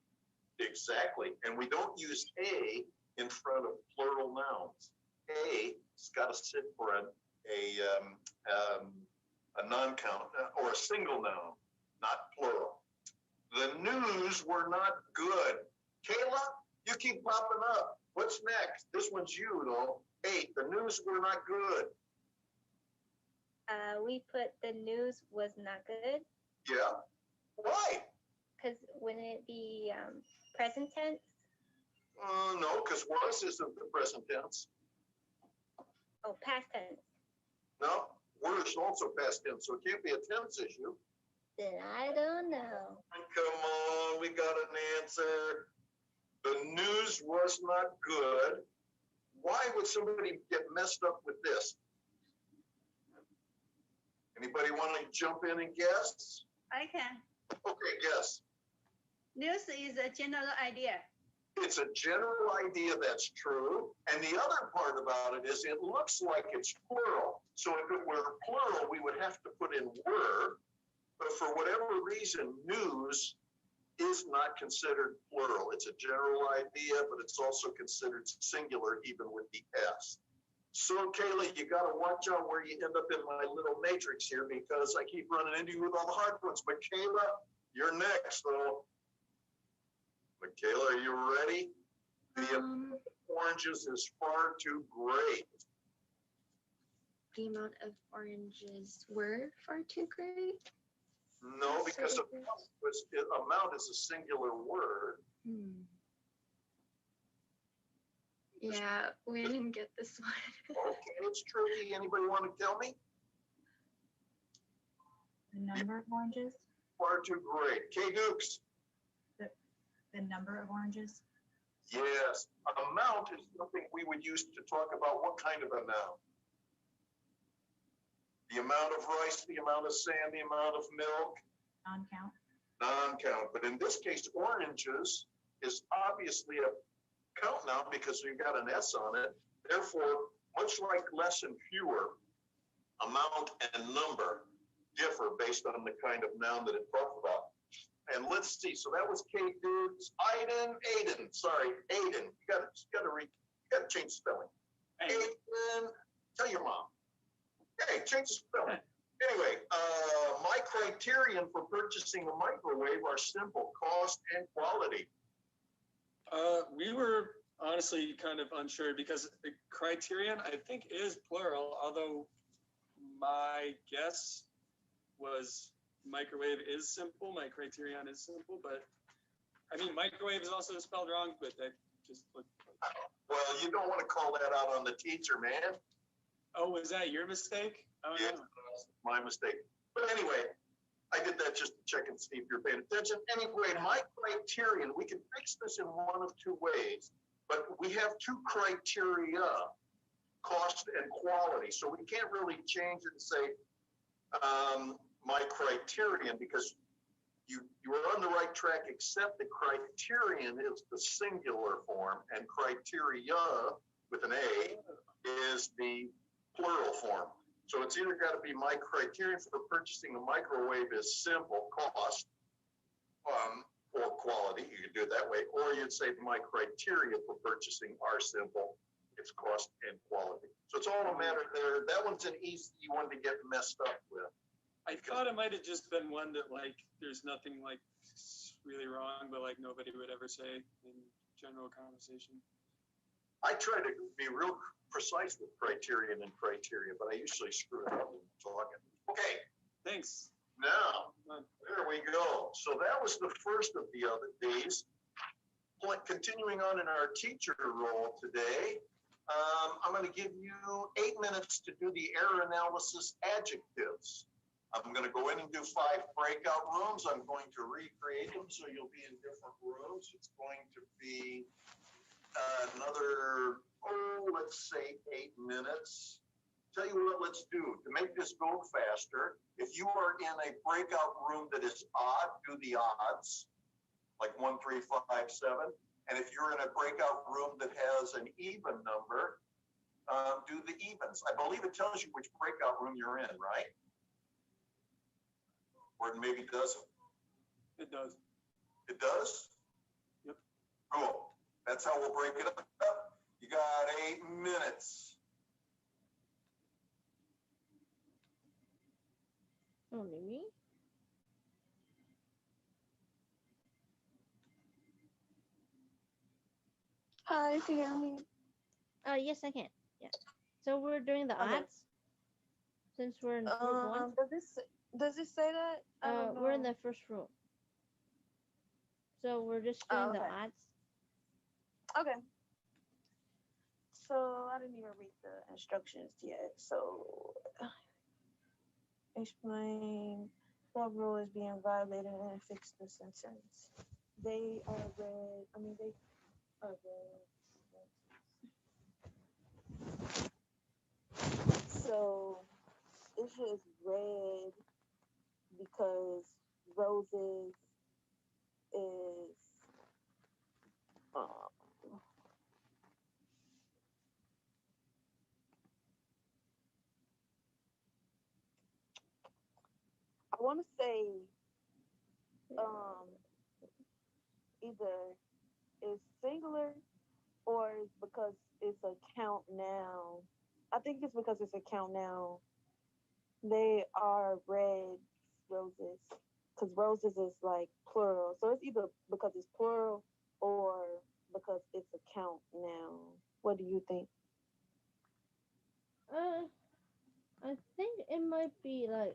Exactly, and we don't use A in front of plural nouns. A's got to sit for a non-count or a single noun, not plural. The news were not good. Kayla, you keep popping up. What's next? This one's you, though. 8, the news were not good. We put the news was not good. Yeah. Why? Because wouldn't it be present tense? No, because was isn't the present tense. Oh, past tense. No, were is also past tense, so it can't be a tense issue. Then I don't know. Come on, we got an answer. The news was not good. Why would somebody get messed up with this? Anybody want to jump in and guess? I can. Okay, guess. News is a general idea. It's a general idea, that's true. And the other part about it is it looks like it's plural. So if it were plural, we would have to put in were. But for whatever reason, news is not considered plural. It's a general idea, but it's also considered singular even with the S. So Kayla, you got to watch out where you end up in my little matrix here because I keep running into you with all the hard ones. But Kayla, You're next, though. Michaela, are you ready? The oranges is far too great. The amount of oranges were far too great. No, because amount is a singular word. Yeah, we didn't get this one. Okay, it's tricky. Anybody want to tell me? The number of oranges? Far too great. K Dukes. The number of oranges? Yes. Amount is something we would use to talk about what kind of amount. The amount of rice, the amount of sand, the amount of milk. Non-count? Non-count. But in this case, oranges is obviously a count noun because we've got an S on it. Therefore, much like less and fewer, amount and number differ based on the kind of noun that it talks about. And let's see. So that was K Dudes. Aiden. Sorry, Aiden. You gotta change the spelling. Aiden. Tell your mom. Hey, change the spelling. Anyway, my criterion for purchasing a microwave are simple: cost and quality. We were honestly kind of unsure because the criterion I think is plural, although my guess was microwave is simple, my criterion is simple, but I mean microwave is also spelled wrong, but that just looked like... Well, you don't want to call that out on the teacher, man. Oh, was that your mistake? Oh, Yeah, no. my mistake. But anyway, I did that just to check and see if you're paying attention. Anyway, my criterion, we can fix this in one of two ways, but we have two criteria, cost and quality. So we can't really change it and say my criterion, because you are on the right track, except the criterion is the singular form and criteria with an A is the plural form. So it's either got to be my criterion for purchasing a microwave is simple, cost, or quality. You could do it that way. Or you'd say my criteria for purchasing are simple. It's cost and quality. So it's all a matter there. That one's an easy one to get messed up with. I thought it might have just been one that like there's nothing like really wrong, but like nobody would ever say in general conversation. I try to be real precise with criterion and criteria, but I usually screw it up when I'm talking. Okay. Thanks. Now, there we go. So that was the first of the other days. Continuing on in our teacher role today, I'm going to give you 8 minutes to do the error analysis adjectives. I'm going to go in and do 5 breakout rooms. I'm going to recreate them so you'll be in different rooms. It's going to be another, let's say 8 minutes. Tell you what, let's do to make this go faster. If you are in a breakout room that is odd, do the odds, like 1, 3, 5, 7. And if you're in a breakout room that has an even number, do the evens. I believe it tells you which breakout room you're in, right? Or it maybe doesn't. It does. It does? Yep. Cool. That's how we'll break it up. You got 8 minutes. Only me? Hi, can you hear me? Yes, I can. Yeah. So we're doing the Okay. odds since we're in group one. Does it say that? I don't know. We're in the first room. So we're just doing the okay. odds. Okay. So I didn't even read the instructions yet. So explain what rule is being violated and fix the sentence. They are red. I mean, they are red. So it's just red because roses is I want to say either it's singular or it's because it's a count noun. I think it's because it's a count noun. They are red roses. because roses is like plural. So it's either because it's plural or because it's a count now. What do you think? Uh, I think it might be like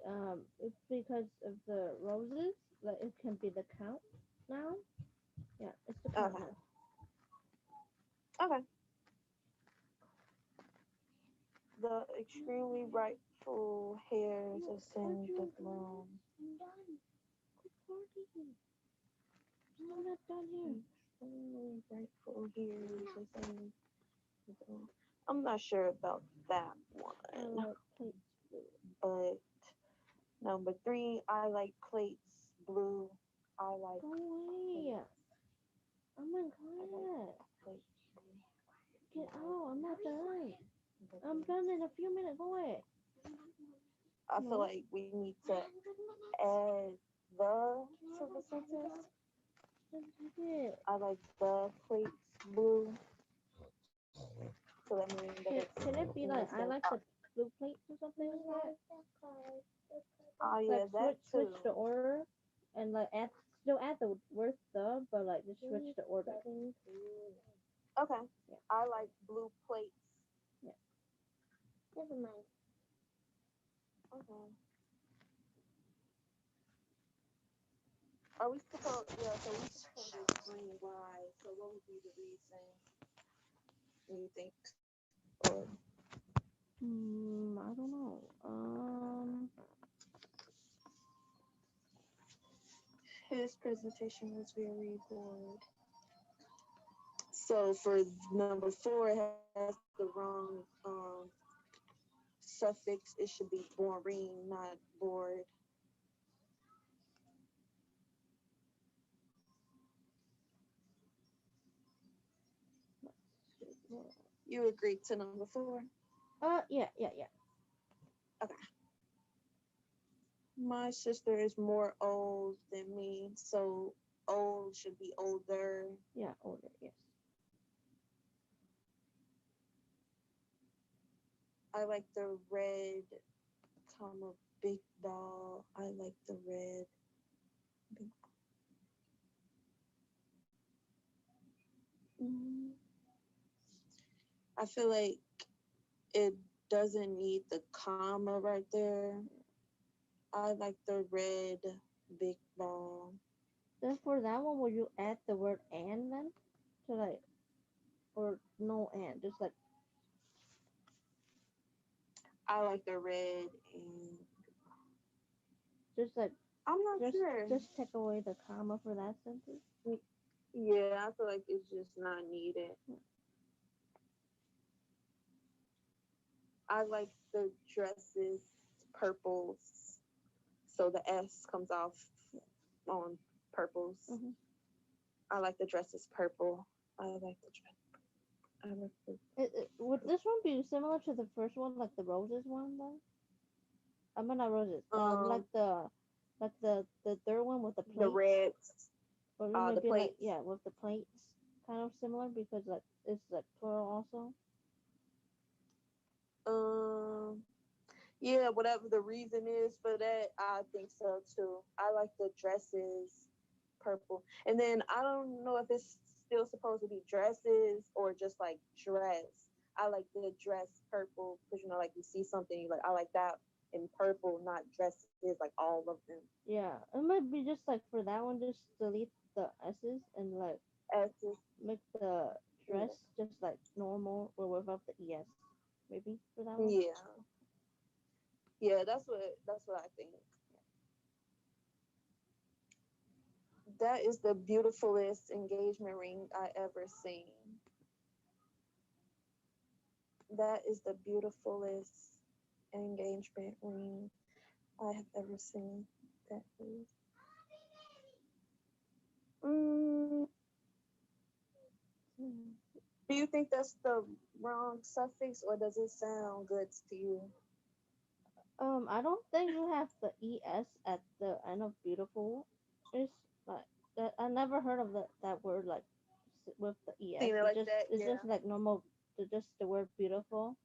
it's because of the roses. Like it can be the count now. Yeah, it's the count Okay. now. Okay. The extremely rightful hairs ascend the throne. I'm done. Good party. I'm not done here. Extremely rightful hairs ascend the throne. I'm not sure about that one, Plates blue. but number 3, I like plates blue. I like Go away. Oh my god. plates. Get out. I'm not done. I'm done in a few minutes. Go away. I feel like we need to add the to the sentence. I like the plates blue. So that means that Can it be like I like the blue plates or something like that? Oh yeah, Like that switch too. the order and like still add the word the, but like just switch the order. Okay. I like blue plates. Yeah. Never mind. Okay. Are we supposed? Yeah. So we supposed to explain why. So what would be the reason? You think? Or I don't know. his presentation was very bored. So for number 4, it has the wrong suffix. It should be boring, not bored. You agree to number 4? Yeah. Okay. My sister is more old than me, so old should be older. Yeah, older. Yes. I like the red, comma, big ball. I like the red. Big... I feel like it doesn't need the comma right there. I like the red big ball. Then for that one, will you add the word and then to like, or no and, just like I like the red and just like I'm not sure. just take away the comma for that sentence. Yeah, I feel like it's just not needed. I like the dresses purples, so the S comes off on purples. I like the dresses purple. I like the dress. I like the. Would this one be similar to the first one, like the roses one though? I mean not roses. Like the third one with the plates. The reds. Or The maybe plates. like yeah, with the plates, kind of similar because like it's like plural also. Yeah, whatever the reason is for that, I think so too. I like the dresses purple. And then I don't know if it's still supposed to be dresses or just like dress. I like the dress purple because like you see something, you like I like that in purple, not dresses, like all of them. Yeah, it might be just like for that one, just delete the s's and like S's. make the dress just like normal or without the es, maybe for that one. Yeah, that's what I think. That is the beautifulest engagement ring I ever seen. That is the beautifulest engagement ring I have ever seen. That is. Do you think that's the wrong suffix, or does it sound good to you? I don't think you have the es at the end of beautiful. It's like that. I never heard of that word like with the es. Seen it like just that, it's yeah. just like normal. Just the word beautiful.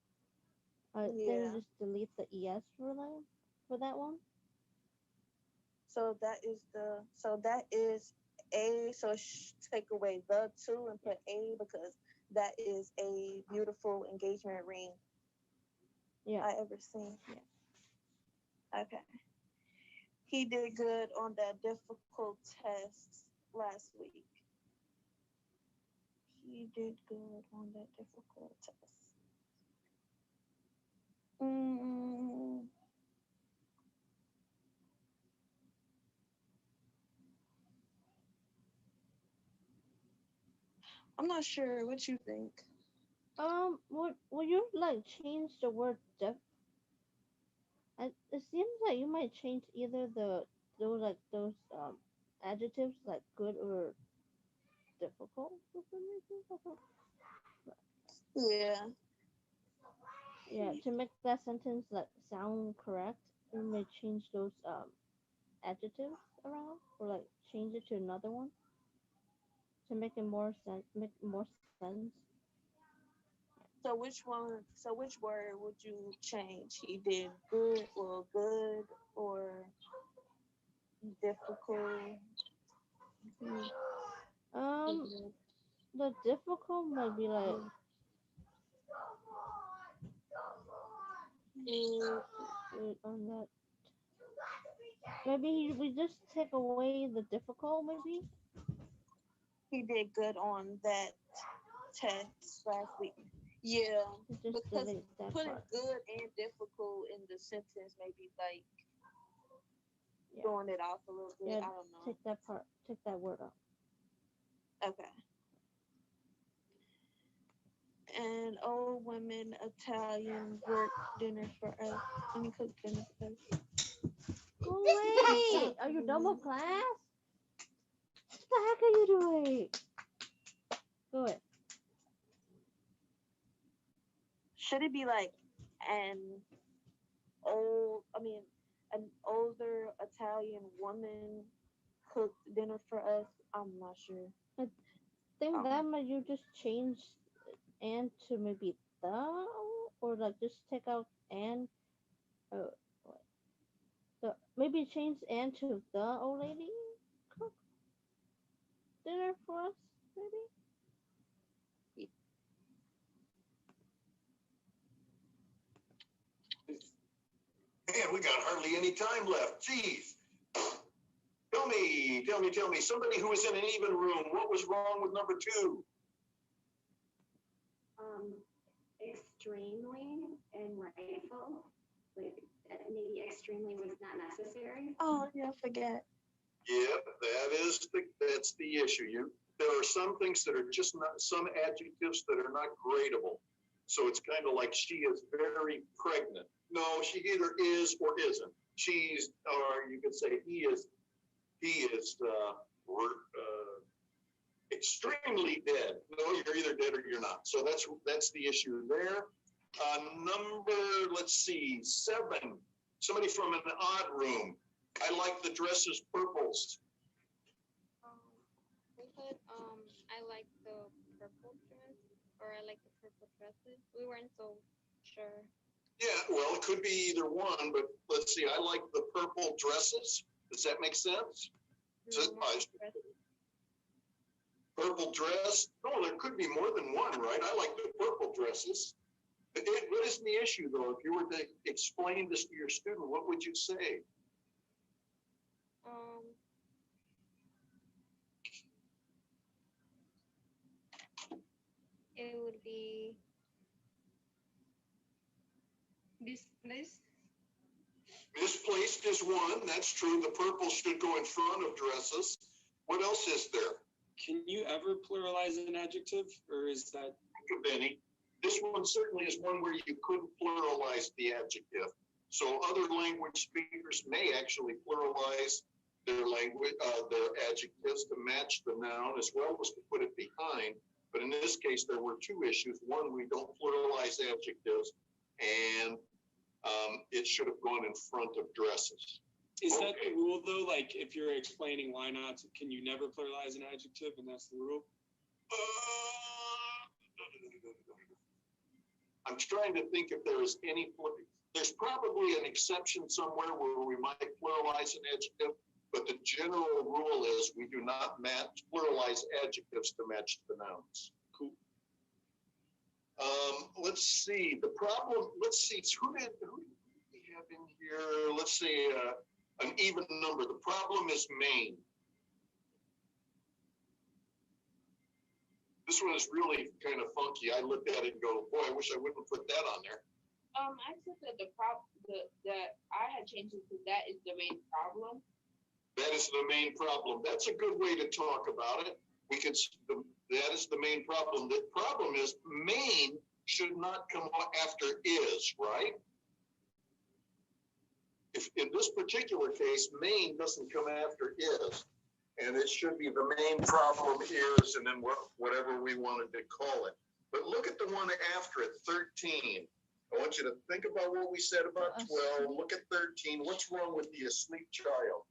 I think you just delete the es for that one. So that is a, so take away the two and put a, because that is a beautiful engagement ring I ever seen. Yeah. Okay. He did good on that difficult test last week. He did good on that difficult test. I'm not sure what you think. Would you like change the word it seems like you might change either those adjectives like good or difficult for some reason. I don't- Yeah. Yeah, to make that sentence like sound correct, you may change those adjectives around or like change it to another one to make it more sense. Make more sense. So which word would you change? He did good or difficult? The difficult might be like on that. Maybe we just take away the difficult. Maybe He did good on that test last week. Yeah, just because delete that putting part. good and difficult in the sentence maybe like Yeah. throwing it off a little bit. Yeah, I don't know. take that part. Take that word out. Okay. And old women Italian work dinner for us. Let me cook dinner for us. Go away! Are you done with class? What the heck are you doing? Go ahead. Should it be like an an older Italian woman cooked dinner for us? I'm not sure. I think that might you just change and to maybe the or like just take out and the maybe change and to the old lady cook dinner for us maybe. Man, we got hardly any time left. Jeez. Tell me, somebody who was in an even room, what was wrong with number 2? Extremely and rightful. Like maybe extremely was not necessary. Oh yeah, forget. Yep, that's the issue. There are some things that are just not, some adjectives that are not gradable. So it's kind of like she is very pregnant. No, she either is or isn't. She's, or you could say he is extremely dead. No, you're either dead or you're not. So that's the issue there. Number, let's see, 7. Somebody from an odd room. I like the dresses purples. We put I like the purple dress, or I like the purple dresses. We weren't so sure. Yeah, well, it could be either one, but let's see. I like the purple dresses. Does that make sense? Purple dress? No, there could be more than one, right? I like the purple dresses. What is the issue, though? If you were to explain this to your student, what would you say? It would be Displaced. Misplaced is one. That's true. The purple should go in front of dresses. What else is there? Can you ever pluralize an adjective, or is that? Think of any. This one certainly is one where you couldn't pluralize the adjective. So other language speakers may actually pluralize their language, their adjectives to match the noun as well as to put it behind. But in this case, there were 2 issues. One, we don't pluralize adjectives, and it should have gone in front of dresses. Is that the rule though? Like if you're explaining why not, can you never pluralize an adjective, and that's the rule? I'm trying to think if there is any. There's probably an exception somewhere where we might pluralize an adjective, but the general rule is we do not pluralize adjectives to match the nouns. Cool. Let's see, the problem, let's see, who did we have in here? Let's see, an even number. The problem is Maine. This one is really kind of funky. I looked at it and go, boy, I wish I wouldn't have put that on there. I said that that I had changed it to that is the main problem. That is the main problem. That's a good way to talk about it. We can, that is the main problem. The problem is Maine should not come after is, right? If in this particular case, Maine doesn't come after is, and it should be the main problem is, and then whatever we wanted to call it. But look at the one after it, 13. I want you to think about what we said about 12. Look at 13. What's wrong with the asleep child?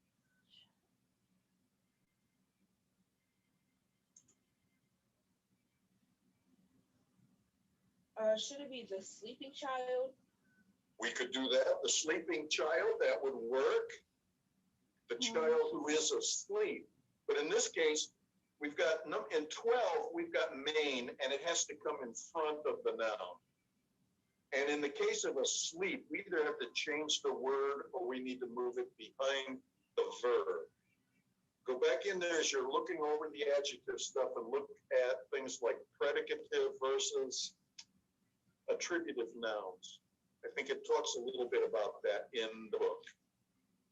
Should it be the sleeping child? We could do that. The sleeping child, that would work. The child who is asleep. But in this case, we've got, in 12, we've got main, and it has to come in front of the noun. And in the case of asleep, we either have to change the word or we need to move it behind the verb. Go back in there as you're looking over the adjective stuff and look at things like predicative versus attributive nouns. I think it talks a little bit about that in the book.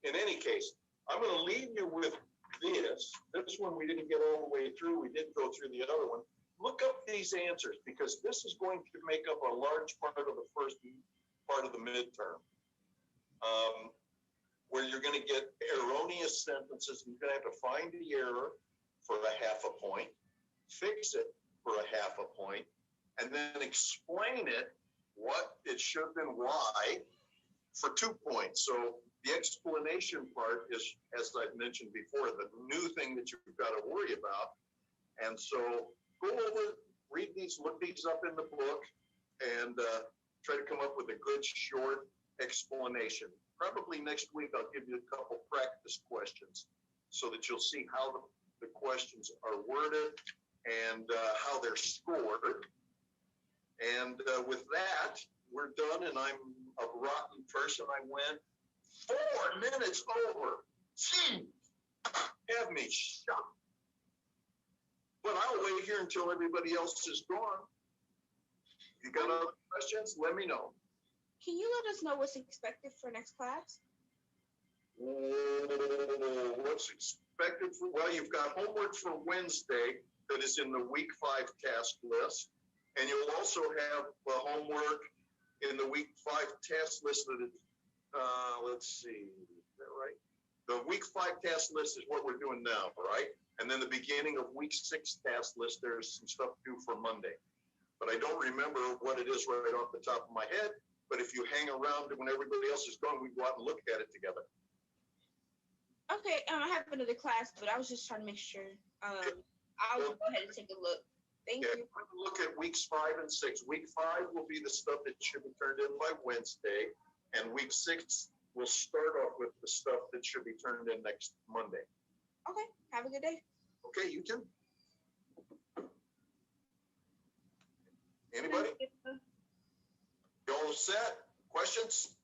In any case, I'm going to leave you with this. This one we didn't get all the way through. We did go through the other one. Look up these answers because this is going to make up a large part of the first part of the midterm. Where you're going to get erroneous sentences. You're going to have to find the error for a half a point, fix it for a half a point, and then explain it, what it should have been, why, for 2 points. So the explanation part is, as I've mentioned before, the new thing that you've got to worry about. And so go over, read these, look these up in the book, and try to come up with a good short explanation. Probably next week I'll give you a couple practice questions so that you'll see how the questions are worded and how they're scored. And with that, we're done, and I'm a rotten person. I went 4 minutes over. Gee, have me shocked. But I'll wait here until everybody else is gone. If you got other questions, let me know. Can you let us know what's expected for next class? What's expected for, well, you've got homework for Wednesday that is in the week 5 task list. And you'll also have homework in the week 5 task list that is, let's see, is that right? The week 5 task list is what we're doing now, right? And then the beginning of week 6 task list, there's some stuff due for Monday. But I don't remember what it is right off the top of my head. But if you hang around when everybody else is gone, we go out and look at it together. Okay, I have another class, but I was just trying to make sure. I'll go ahead and take a look. Thank you. Look at weeks 5 and 6. Week 5 will be the stuff that should be turned in by Wednesday. And week 6 will start off with the stuff that should be turned in next Monday. Okay, have a good day. Okay, you too. Anybody? You all set? Questions?